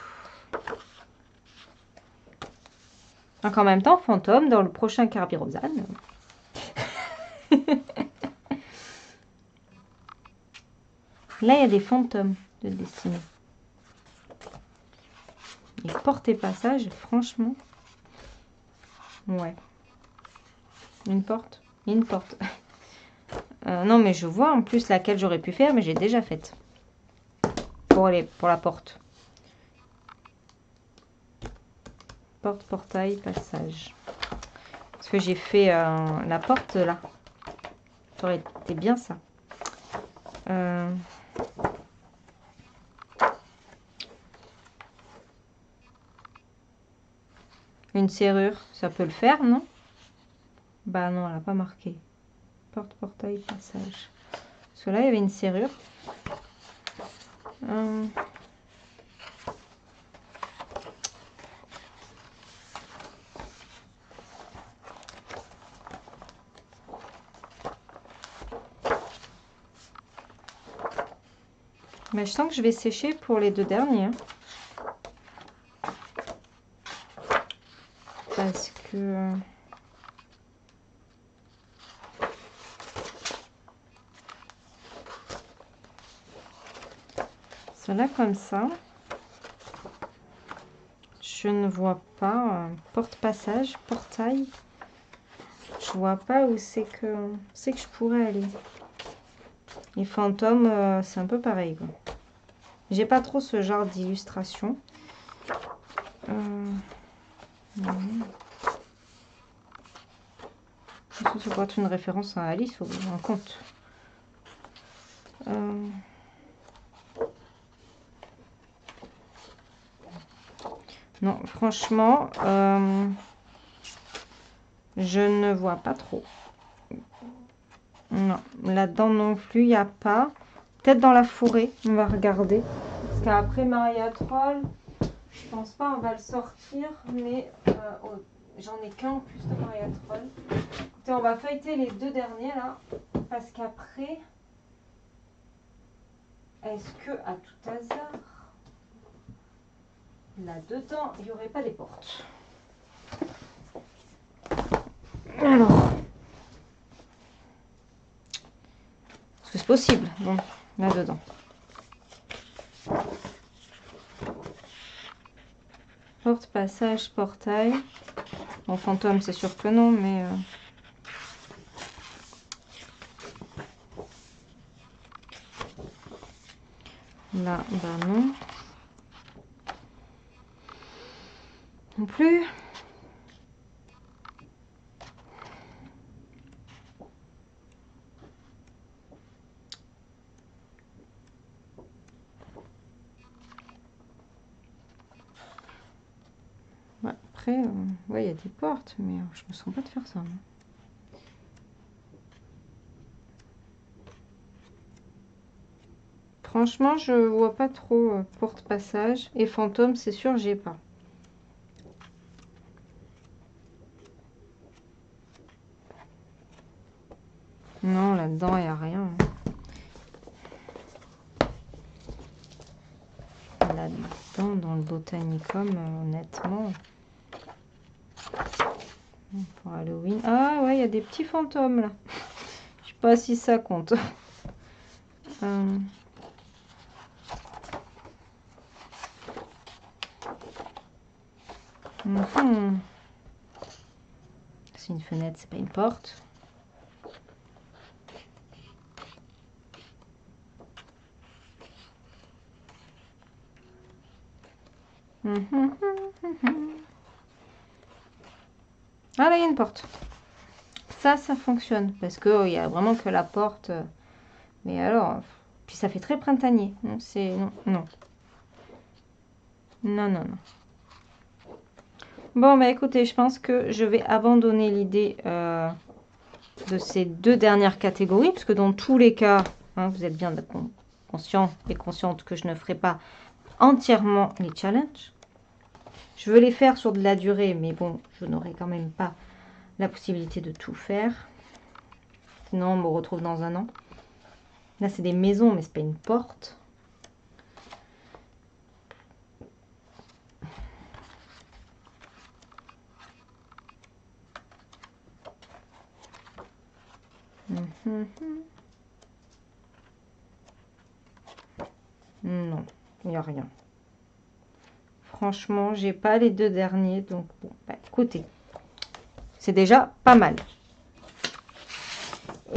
Donc en même temps, fantôme dans le prochain Carbirosane. Là, il y a des fantômes de destinée. Et porte et passage, franchement. Ouais. Une porte. Une porte. Non, mais je vois en plus laquelle j'aurais pu faire, mais j'ai déjà faite. Pour la porte. Porte, portail, passage. Parce que j'ai fait la porte là. Ça aurait été bien ça. Une serrure, ça peut le faire, non? Bah non, elle n'a pas marqué. Porte, portail, passage. Parce que là, il y avait une serrure. Mais je sens que je vais sécher pour les deux derniers. Hein. Parce que... Cela comme ça. Je ne vois pas porte-passage, portail. Je vois pas où c'est que je pourrais aller. Les fantômes, c'est un peu pareil. J'ai pas trop ce genre d'illustration. Ça pourrait être une référence à Alice ou un conte. Non, franchement, je ne vois pas trop. Non, là-dedans non plus, il n'y a pas. Peut-être dans la forêt, on va regarder. Parce qu'après Maria Troll, je pense pas on va le sortir, mais j'en ai qu'un en plus de Maria Troll. Écoutez, on va feuilleter les deux derniers là, parce qu'après, est-ce que à tout hasard, là-dedans, il n'y aurait pas des portes? Alors, est-ce que c'est possible? Bon, là-dedans. Porte, passage, portail. Bon, fantôme, c'est sûr que non, mais... Là, bah non. Non plus. Ouais, après, ouais, il y a des portes, mais je me sens pas de faire ça. Hein. Franchement, je vois pas trop porte-passage. Et fantôme, c'est sûr, j'ai pas. Non, là-dedans, il n'y a rien. Là-dedans, dans le botanicum, honnêtement. Pour Halloween. Ah ouais, il y a des petits fantômes là. Je sais pas si ça compte. C'est une fenêtre, c'est pas une porte. Ah là, il y a une porte. Ça fonctionne. Parce qu'il y a vraiment que la porte. Mais alors, puis ça fait très printanier. Non, c'est... Non, non. Non, non, non. Bon, bah écoutez, je pense que je vais abandonner l'idée de ces deux dernières catégories. Parce que dans tous les cas, hein, vous êtes bien conscient et consciente que je ne ferai pas entièrement les challenges. Je veux les faire sur de la durée, mais bon, je n'aurai quand même pas la possibilité de tout faire. Sinon, on me retrouve dans un an. Là, c'est des maisons, mais c'est pas une porte. Non, il n'y a rien. Franchement, j'ai pas les deux derniers, donc bon, bah, écoutez, c'est déjà pas mal.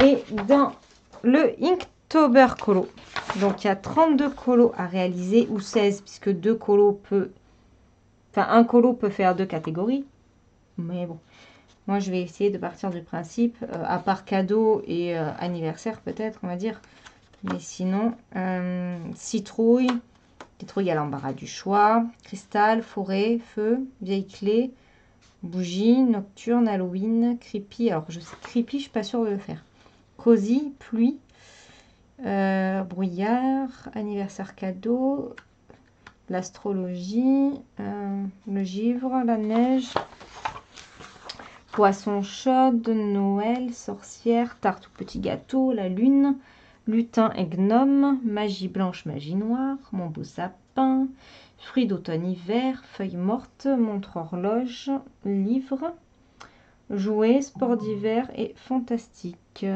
Et dans le Inktober colo, donc il y a 32 colos à réaliser, ou 16, puisque un colo peut faire 2 catégories. Mais bon, moi je vais essayer de partir du principe, à part cadeau et anniversaire peut-être, on va dire. Mais sinon, citrouille à l'embarras du choix, cristal, forêt, feu, vieille clé, bougie, nocturne, Halloween, creepy. Alors je sais, creepy, je suis pas sûre de le faire. Cosy, pluie, brouillard, anniversaire cadeau, l'astrologie, le givre, la neige, poisson chaude, Noël, sorcière, tarte ou petit gâteau, la lune, lutin et gnome, magie blanche, magie noire, mon beau sapin, fruits d'automne-hiver, feuilles mortes, montre horloge, livre, jouets, sport d'hiver et fantastique.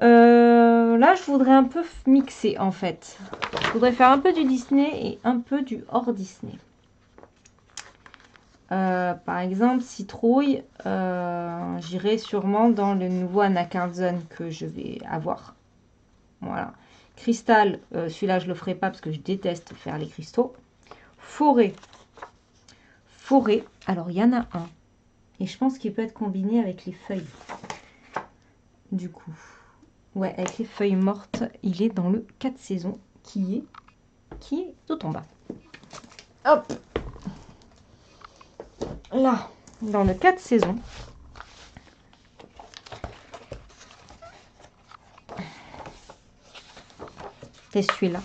Là, je voudrais un peu mixer en fait. Je voudrais faire un peu du Disney et un peu du hors Disney. Par exemple, citrouille, j'irai sûrement dans le nouveau Anna Carlson que je vais avoir. Voilà. Cristal, celui-là, je le ferai pas parce que je déteste faire les cristaux. Forêt. Forêt, alors il y en a un. Et je pense qu'il peut être combiné avec les feuilles. Du coup. Ouais, avec les feuilles mortes, il est dans le 4 saisons qui est tout en bas. Hop. Là, dans le 4 saisons. C'est celui-là.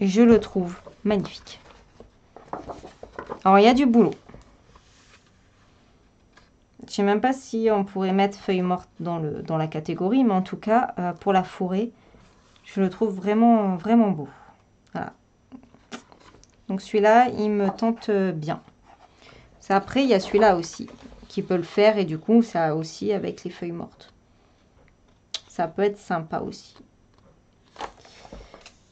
Je le trouve magnifique. Alors, il y a du boulot. Je sais même pas si on pourrait mettre feuilles mortes dans la catégorie, mais en tout cas, pour la forêt, je le trouve vraiment, vraiment beau. Voilà. Donc celui-là, il me tente bien. Après, il y a celui-là aussi, qui peut le faire, et du coup, ça aussi avec les feuilles mortes. Ça peut être sympa aussi.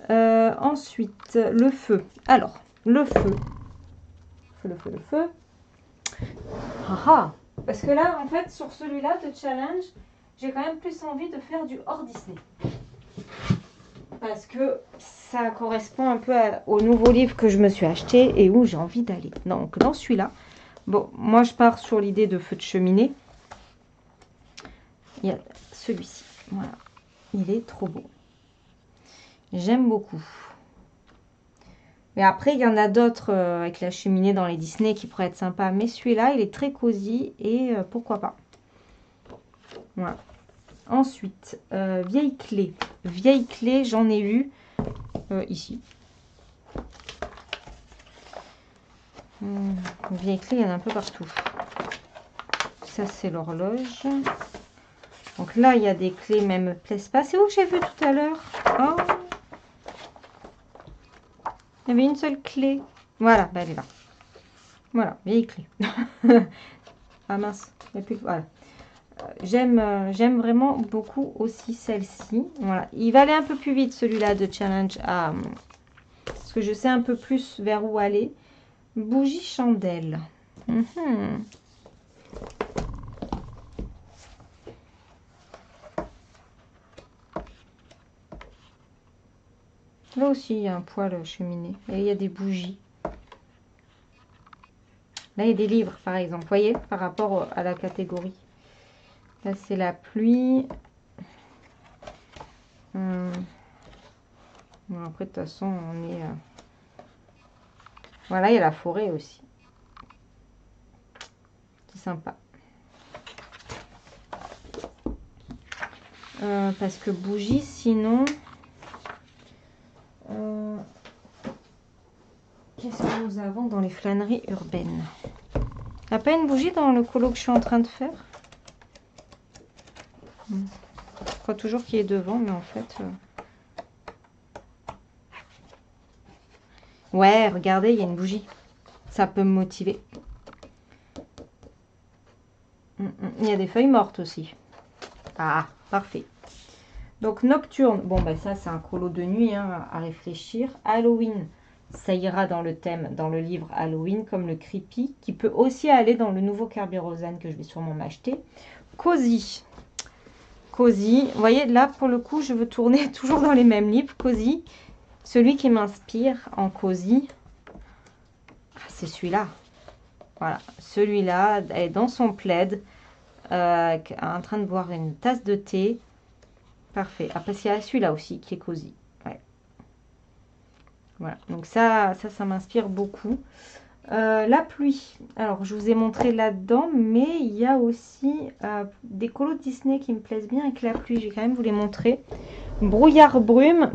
Ensuite, le feu. Alors, le feu. Le feu. Ah, parce que là, en fait, sur celui-là de challenge, j'ai quand même plus envie de faire du hors Disney. Parce que ça correspond un peu au nouveau livre que je me suis acheté et où j'ai envie d'aller. Donc, dans celui-là, bon, moi, je pars sur l'idée de feu de cheminée. Il y a celui-ci. Voilà. Il est trop beau. J'aime beaucoup. Mais après, il y en a d'autres avec la cheminée dans les Disney qui pourraient être sympas. Mais celui-là, il est très cosy et pourquoi pas. Voilà. Ensuite, vieille clé. Vieille clé, j'en ai eu ici. Vieille clé, il y en a un peu partout. Ça, c'est l'horloge. Donc là, il y a des clés, même me plaisent pas. C'est où que j'ai vu tout à l'heure? Oh. Il y avait une seule clé. Voilà, bah, elle est là. Voilà, vieille clé. Ah mince, il n'y a plus. Voilà. J'aime vraiment beaucoup aussi celle-ci. Voilà. Il va aller un peu plus vite celui-là de challenge parce que je sais un peu plus vers où aller. Bougie chandelle. Là aussi, il y a un poêle cheminée. Et il y a des bougies. Là, il y a des livres, par exemple. Vous voyez, par rapport à la catégorie. Là, c'est la pluie. Bon, après, de toute façon, on est... Voilà, il y a la forêt aussi. C'est sympa. Parce que bougie, sinon... Qu'est-ce que nous avons dans les flâneries urbaines? Il n'y a pas une bougie dans le colo que je suis en train de faire? Je crois toujours qu'il est devant, mais en fait... Ouais, regardez, il y a une bougie. Ça peut me motiver. Il y a des feuilles mortes aussi. Ah, parfait. Donc, nocturne. Bon, ben ça, c'est un colo de nuit hein, à réfléchir. Halloween. Ça ira dans le thème, dans le livre Halloween, comme le creepy, qui peut aussi aller dans le nouveau Kerberosan que je vais sûrement m'acheter. Cozy. Cozy. Vous voyez, là, pour le coup, je veux tourner toujours dans les mêmes livres. Cozy. Celui qui m'inspire en Cozy, c'est celui-là. Voilà. Celui-là, elle est dans son plaid, en train de boire une tasse de thé. Parfait. Ah, parce qu'il y a celui-là aussi qui est Cozy. Ouais. Voilà, donc ça m'inspire beaucoup. La pluie. Alors, je vous ai montré là-dedans, mais il y a aussi des colos Disney qui me plaisent bien avec la pluie. Je vais quand même vous les montrer. Brouillard brume.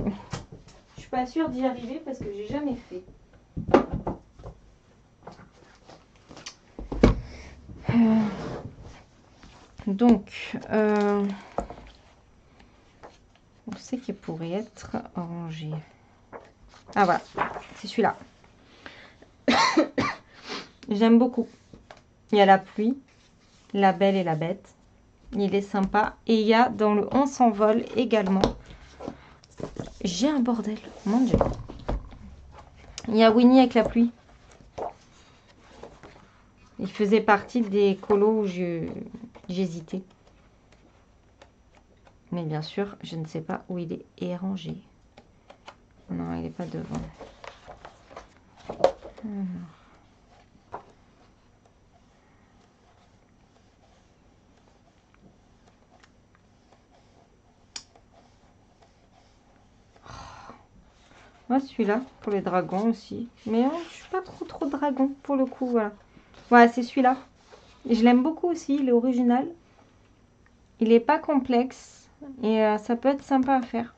Je suis pas sûre d'y arriver parce que j'ai jamais fait. Donc, on sait qu'il pourrait être orangé. Ah voilà, c'est celui-là. J'aime beaucoup. Il y a la pluie, la belle et la bête. Il est sympa. Et il y a dans le On s'envole également. J'ai un bordel, mon Dieu. Il y a Winnie avec la pluie. Il faisait partie des colos où j'hésitais. Mais bien sûr, je ne sais pas où il est rangé. Non, il n'est pas devant. Alors. Moi, celui-là, pour les dragons aussi. Mais je suis pas trop dragon pour le coup, voilà. Voilà, c'est celui-là. Je l'aime beaucoup aussi, il est original. Il n'est pas complexe. Et ça peut être sympa à faire.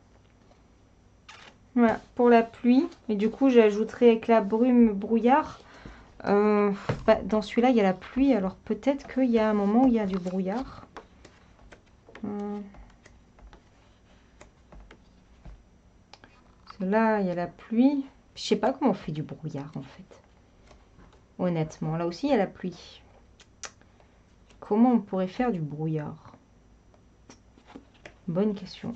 Voilà, pour la pluie. Et du coup, j'ajouterai avec la brume brouillard. Dans celui-là, il y a la pluie. Alors peut-être qu'il y a un moment où il y a du brouillard. Là, il y a la pluie. Je sais pas comment on fait du brouillard en fait. Honnêtement, là aussi, il y a la pluie. Comment on pourrait faire du brouillard? Bonne question.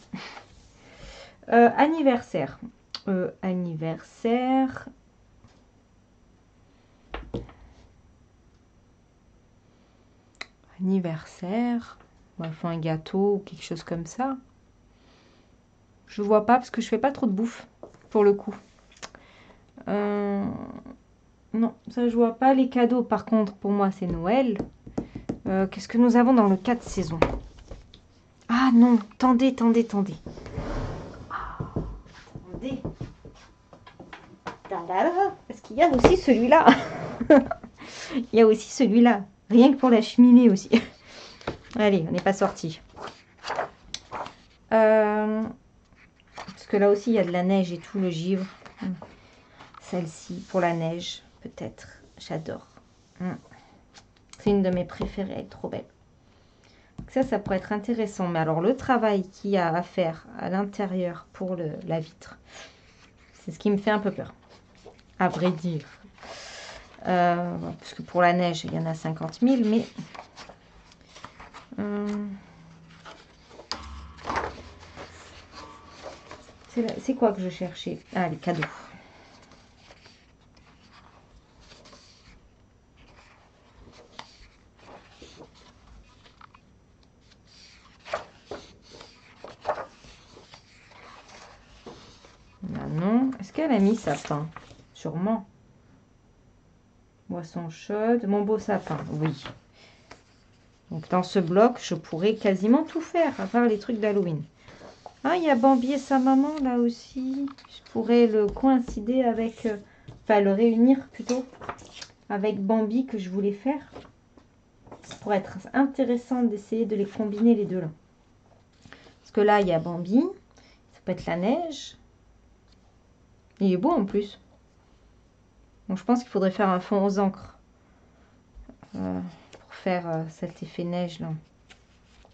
Anniversaire. Anniversaire. Anniversaire. On va faire un gâteau ou quelque chose comme ça. Je vois pas parce que je fais pas trop de bouffe pour le coup. Non, ça je vois pas. Les cadeaux par contre pour moi c'est Noël. Qu'est-ce que nous avons dans le 4 saisons? Ah non, attendez. Ah, attendez. Parce qu'il y a aussi celui-là. Il y a aussi celui-là. Rien que pour la cheminée aussi. Allez, on n'est pas sorti. Parce que là aussi, il y a de la neige et tout, le givre. Celle-ci, pour la neige, peut-être. J'adore. C'est une de mes préférées, elle est trop belle. Donc ça pourrait être intéressant. Mais alors, le travail qu'il y a à faire à l'intérieur pour la vitre, c'est ce qui me fait un peu peur. À vrai dire. Parce que pour la neige, il y en a 50 000, mais... c'est quoi que je cherchais? Ah, les cadeaux. Ah non. Est-ce qu'elle a mis sapin? Sûrement. Boisson chaude. Mon beau sapin, oui. Donc dans ce bloc, je pourrais quasiment tout faire, à part les trucs d'Halloween. Ah, il y a Bambi et sa maman là aussi. Je pourrais le coïncider avec... enfin, le réunir plutôt avec Bambi que je voulais faire. Ça pourrait être intéressant d'essayer de les combiner les deux là. Parce que là, il y a Bambi. Ça peut être la neige. Il est beau en plus. Donc je pense qu'il faudrait faire un fond aux encres. pour faire cet effet neige là.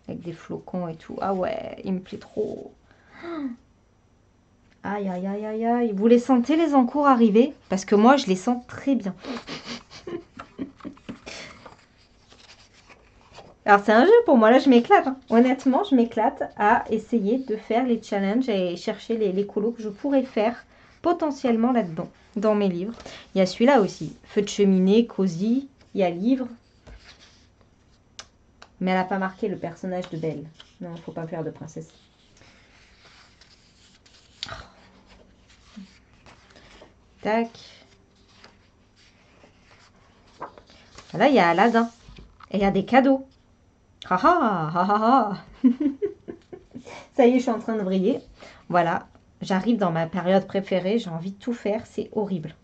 Avec des flocons et tout. Ah ouais, il me plaît trop. Aïe, aïe, aïe, aïe, aïe. Vous les sentez les encours arriver? Parce que moi, je les sens très bien. Alors, c'est un jeu pour moi. Là, je m'éclate. Hein. Honnêtement, je m'éclate à essayer de faire les challenges et chercher les colos que je pourrais faire potentiellement là-dedans, dans mes livres. Il y a celui-là aussi. Feu de cheminée, cosy. Il y a livre. Mais elle n'a pas marqué le personnage de Belle. Non, il ne faut pas faire de princesse. Tac. Là, il y a Aladdin. Et il y a des cadeaux. Ha ha ha ha ha. Ça y est, je suis en train de briller. Voilà. J'arrive dans ma période préférée. J'ai envie de tout faire. C'est horrible.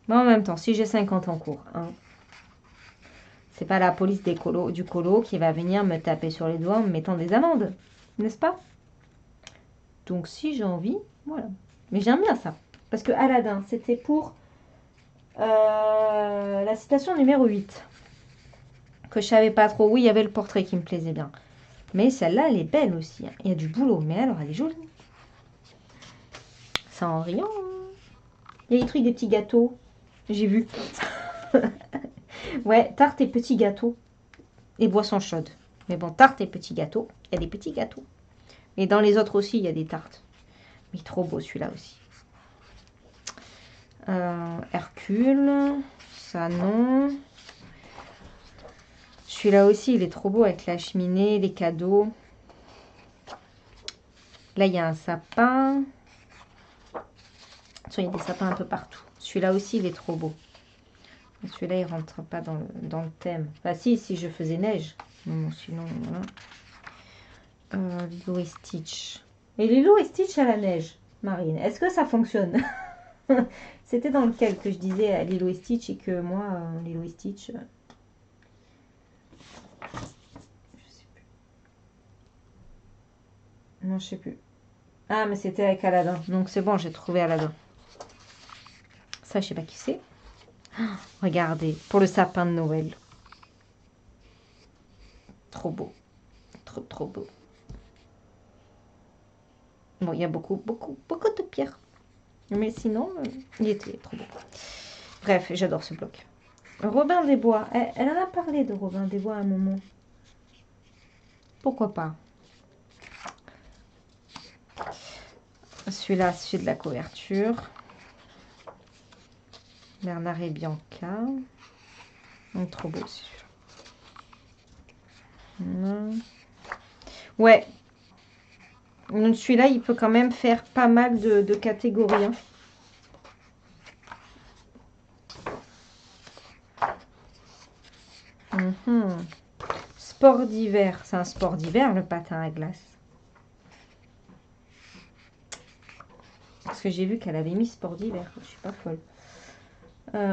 Mais en même temps, si j'ai 50 en cours, hein, c'est pas la police du colo qui va venir me taper sur les doigts en me mettant des amendes. N'est-ce pas? Donc si j'ai envie, voilà. Mais j'aime bien ça. Parce que Aladdin, c'était pour la citation numéro 8. Que je savais pas trop. Oui, il y avait le portrait qui me plaisait bien. Mais celle-là, elle est belle aussi. Hein. Il y a du boulot. Mais alors, elle est jolie. Ça en riant. Il y a les trucs des petits gâteaux. J'ai vu. Ouais, tarte et petits gâteaux. Et boissons chaudes. Mais bon, tarte et petits gâteaux. Il y a des petits gâteaux. Et dans les autres aussi, il y a des tartes. Mais trop beau celui-là aussi. Hercule. Ça, non. Celui-là aussi, il est trop beau avec la cheminée, les cadeaux. Là, il y a un sapin. Il y a des sapins un peu partout. Celui-là aussi, il est trop beau. Celui-là, il rentre pas dans le thème. Enfin, si je faisais neige. Non, sinon, voilà. Lilo et Stitch. Et Lilo et Stitch à la neige, Marine. Est-ce que ça fonctionne? C'était dans lequel que je disais à Lilo et Stitch et que moi, Lilo et Stitch... je sais plus. Non, je sais plus. Ah, mais c'était avec Aladdin. Donc c'est bon, j'ai trouvé Aladdin. Ça, je sais pas qui c'est. Regardez, pour le sapin de Noël. Trop beau. Trop, trop beau. Bon, il y a beaucoup de pierres. Mais sinon, il était trop beau. Bref, j'adore ce bloc. Robin des Bois. Elle en a parlé de Robin des Bois à un moment. Pourquoi pas? Celui-là, c'est de la couverture. Bernard et Bianca. Trop beau celui-là. Ouais. Celui-là, il peut quand même faire pas mal de catégories. Hein. Sport d'hiver. C'est un sport d'hiver, le patin à glace. Parce que j'ai vu qu'elle avait mis sport d'hiver. Je suis pas folle.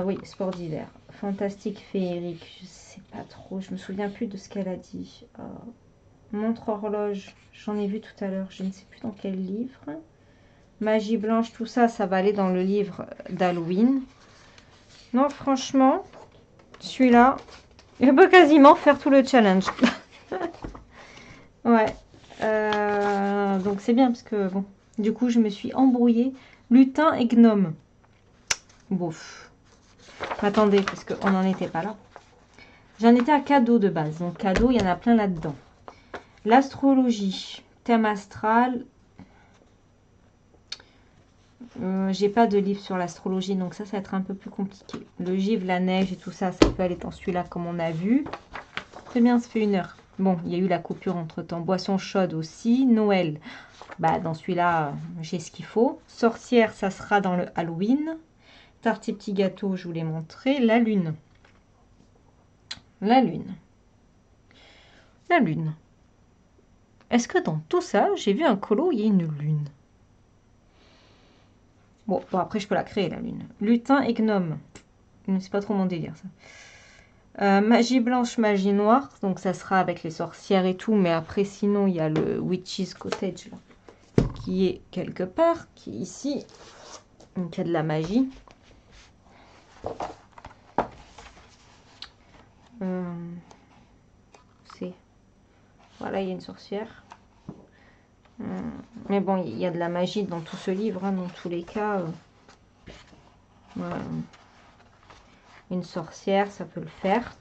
Oui, sport d'hiver. Fantastique féerique. Je sais pas trop. Je me souviens plus de ce qu'elle a dit. Montre horloge. J'en ai vu tout à l'heure. Je ne sais plus dans quel livre. Magie blanche, tout ça, ça va aller dans le livre d'Halloween. Non, franchement, celui-là, il peut quasiment faire tout le challenge. Ouais. Donc c'est bien parce que, bon, du coup, je me suis embrouillée. Lutin et gnome. Bouf. Attendez, parce qu'on n'en était pas là. J'en étais à cadeau de base. Donc cadeau, il y en a plein là-dedans. L'astrologie. Thème astral. J'ai pas de livre sur l'astrologie, donc ça va être un peu plus compliqué. Le givre, la neige et tout ça, ça peut aller dans celui-là comme on a vu. Très bien, ça fait 1 heure. Bon, il y a eu la coupure entre-temps. Boisson chaude aussi. Noël, bah dans celui-là, j'ai ce qu'il faut. Sorcière, ça sera dans le Halloween. Tarte et petit gâteau, je vous l'ai montré. La lune. La lune. La lune. Est-ce que dans tout ça, j'ai vu un colo, il y a une lune? Bon, après, je peux la créer, la lune. Lutin et gnome. C'est pas trop mon délire, ça. Magie blanche, magie noire. Donc, ça sera avec les sorcières et tout. Mais après, sinon, il y a le Witch's Cottage, là, qui est quelque part, qui est ici. Donc, il y a de la magie. C'est... Voilà, il y a une sorcière. Mais bon, il y a de la magie dans tout ce livre, hein, dans tous les cas. Voilà. Une sorcière, ça peut le faire.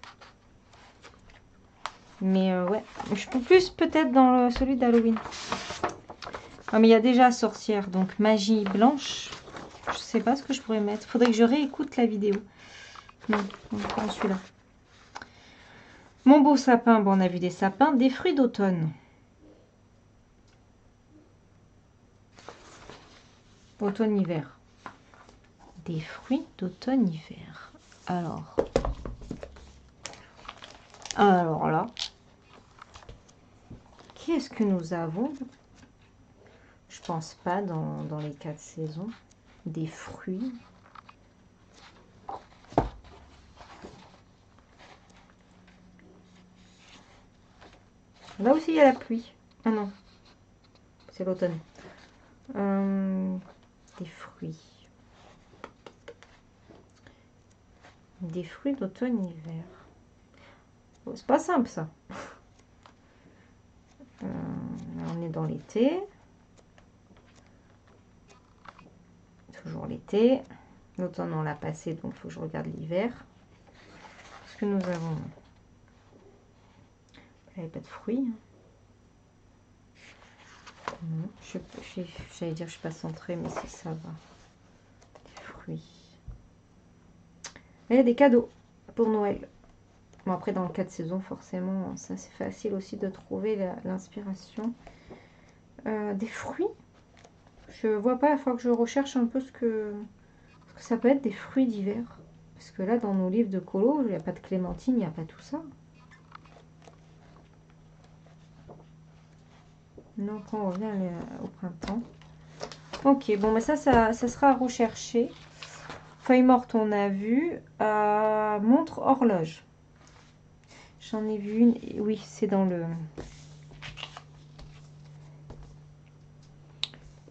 Mais ouais, je peux plus peut-être dans celui d'Halloween. Ah, mais il y a déjà sorcière, donc magie blanche. Je sais pas ce que je pourrais mettre. Faudrait que je réécoute la vidéo. Non, pas celui-là. Mon beau sapin, bon, on a vu des sapins. Des fruits d'automne. Automne-hiver. Des fruits d'automne-hiver. Alors là, qu'est-ce que nous avons? Je pense pas dans les 4 saisons. Des fruits. Là aussi, il y a la pluie. Ah non, c'est l'automne. Des fruits. Des fruits d'automne-hiver. Oh, c'est pas simple, ça. On est dans l'été. Toujours l'été. L'automne, on l'a passé, donc il faut que je regarde l'hiver. Qu'est-ce que nous avons? Il n'y avait pas de fruits. Non, j'allais dire je suis pas centrée, mais si ça va. Des fruits. Il y a des cadeaux pour Noël. Bon, après, dans le 4 saisons, forcément, ça c'est facile aussi de trouver l'inspiration. Des fruits. Je vois pas, il faut que je recherche un peu ce que ça peut être des fruits d'hiver. Parce que là, dans nos livres de colo, il n'y a pas de clémentine, il n'y a pas tout ça. Non, après on revient au printemps. Ok, bon, mais ça sera à rechercher. Feuille morte, on a vu. Montre horloge. J'en ai vu une. Oui, c'est dans le...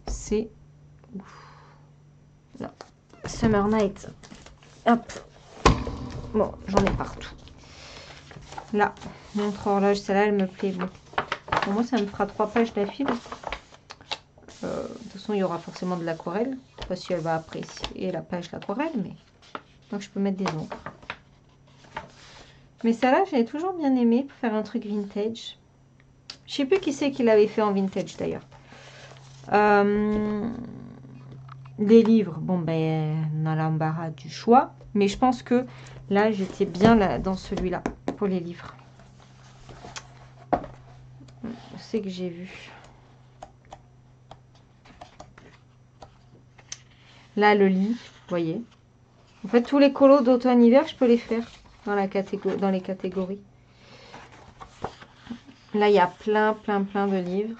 C'est... Non. Summer Night. Hop. Bon, j'en ai partout. Là, montre horloge, celle-là, elle me plaît. Bon. Pour moi, ça me fera 3 pages d'affilée. De toute façon, il y aura forcément de l'aquarelle. Je ne sais pas si elle va apprécier la page l'aquarelle, mais... Donc, je peux mettre des ombres. Mais celle-là, j'avais toujours bien aimé pour faire un truc vintage. Je sais plus qui c'est qui l'avait fait en vintage, d'ailleurs. Les livres, bon, ben, on a l'embarras du choix. Mais je pense que là, j'étais bien là, dans celui-là, pour les livres. C'est que j'ai vu. Là, le lit, vous voyez. En fait, tous les colos d'automne-hiver, je peux les faire dans les catégories. Là, il y a plein de livres.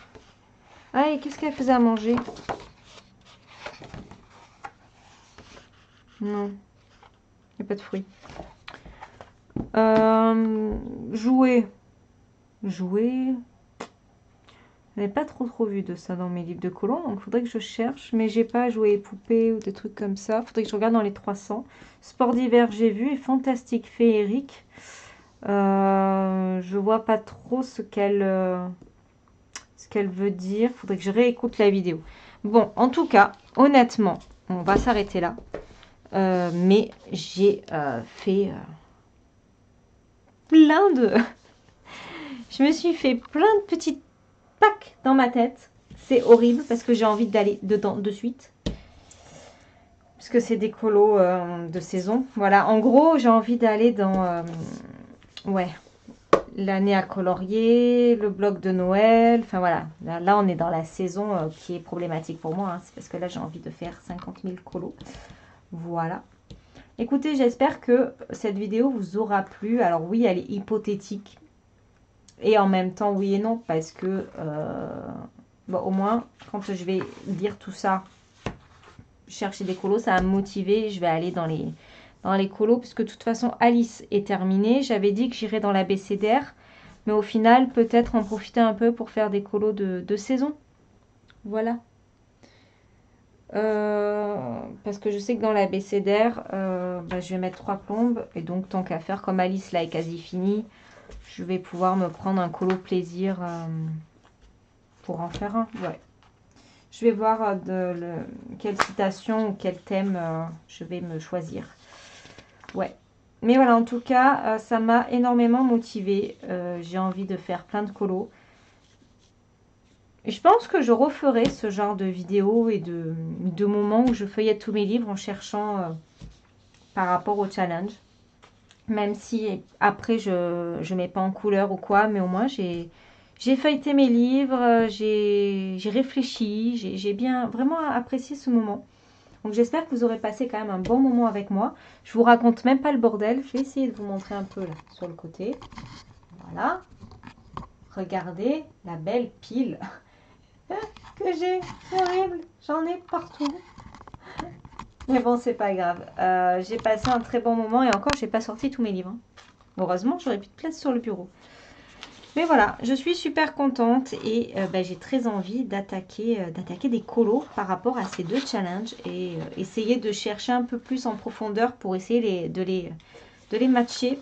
Ah, et qu'est-ce qu'elle faisait à manger? Non, il n'y a pas de fruits. Jouer. Je n'ai pas trop vu de ça dans mes livres de colons, donc il faudrait que je cherche. Mais j'ai pas joué poupées ou des trucs comme ça. Il faudrait que je regarde dans les 300. Sport d'hiver, j'ai vu. Et fantastique, féerique. Je vois pas trop ce qu'elle veut dire. Il faudrait que je réécoute la vidéo. Bon, en tout cas, honnêtement, on va s'arrêter là. Mais j'ai fait plein de... Je me suis fait plein de petites packs dans ma tête. C'est horrible parce que j'ai envie d'aller dedans de suite. Parce que c'est des colos de saison. Voilà, en gros, j'ai envie d'aller dans... ouais, l'année à colorier, le bloc de Noël. Enfin voilà, là on est dans la saison qui est problématique pour moi. Hein. C'est parce que là j'ai envie de faire 50 000 colos. Voilà. Écoutez, j'espère que cette vidéo vous aura plu. Alors oui, elle est hypothétique. Et en même temps, oui et non. Parce que, bon, au moins, quand je vais lire tout ça, chercher des colos, ça va me motiver. Je vais aller dans les colos. Puisque de toute façon, Alice est terminée. J'avais dit que j'irais dans la BCDR. Mais au final, peut-être en profiter un peu pour faire des colos de saison. Voilà. Parce que je sais que dans l'abécédaire, bah, je vais mettre 3 plombes. Et donc, tant qu'à faire, comme Alice là est quasi finie, je vais pouvoir me prendre un colo plaisir pour en faire un. Ouais. Je vais voir quelle citation ou quel thème je vais me choisir. Ouais. Mais voilà, en tout cas, ça m'a énormément motivée. J'ai envie de faire plein de colos. Et je pense que je referai ce genre de vidéos et de moments où je feuillette tous mes livres en cherchant par rapport au challenge. Même si après je mets pas en couleur ou quoi, mais au moins j'ai feuilleté mes livres, j'ai réfléchi, j'ai bien vraiment apprécié ce moment. Donc j'espère que vous aurez passé quand même un bon moment avec moi. Je vous raconte même pas le bordel. Je vais essayer de vous montrer un peu là sur le côté. Voilà. Regardez la belle pile que j'ai. C'est horrible. J'en ai partout. Mais bon, c'est pas grave. J'ai passé un très bon moment et encore, j'ai pas sorti tous mes livres, hein. Heureusement, j'aurais plus de place sur le bureau. Mais voilà, je suis super contente et bah, j'ai très envie d'attaquer des colos par rapport à ces deux challenges et essayer de chercher un peu plus en profondeur pour essayer de les matcher.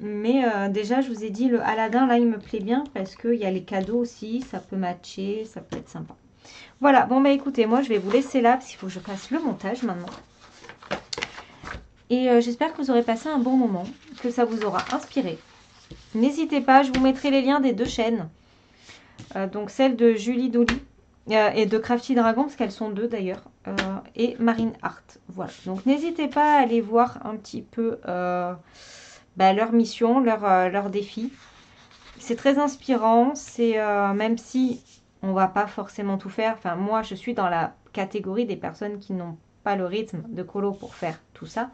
Mais déjà, je vous ai dit, le Aladdin, là, il me plaît bien parce qu'il y a les cadeaux aussi, ça peut matcher, ça peut être sympa. Voilà, bon bah écoutez, moi je vais vous laisser là parce qu'il faut que je fasse le montage maintenant. Et j'espère que vous aurez passé un bon moment, que ça vous aura inspiré. N'hésitez pas, je vous mettrai les liens des deux chaînes. Donc celle de Julie Dolly et de Crafty Dragon, parce qu'elles sont deux d'ailleurs, et Marine Art. Voilà, donc n'hésitez pas à aller voir un petit peu bah, leur mission, leur défi. C'est très inspirant, c'est même si on va pas forcément tout faire, enfin moi je suis dans la catégorie des personnes qui n'ont pas le rythme de colo pour faire tout ça.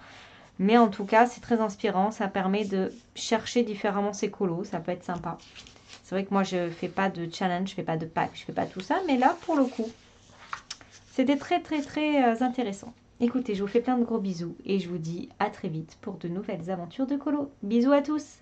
Mais en tout cas, c'est très inspirant. Ça permet de chercher différemment ses colos. Ça peut être sympa. C'est vrai que moi, je ne fais pas de challenge, je ne fais pas de pack, je ne fais pas tout ça. Mais là, pour le coup, c'était très, très, très intéressant. Écoutez, je vous fais plein de gros bisous. Et je vous dis à très vite pour de nouvelles aventures de colo. Bisous à tous!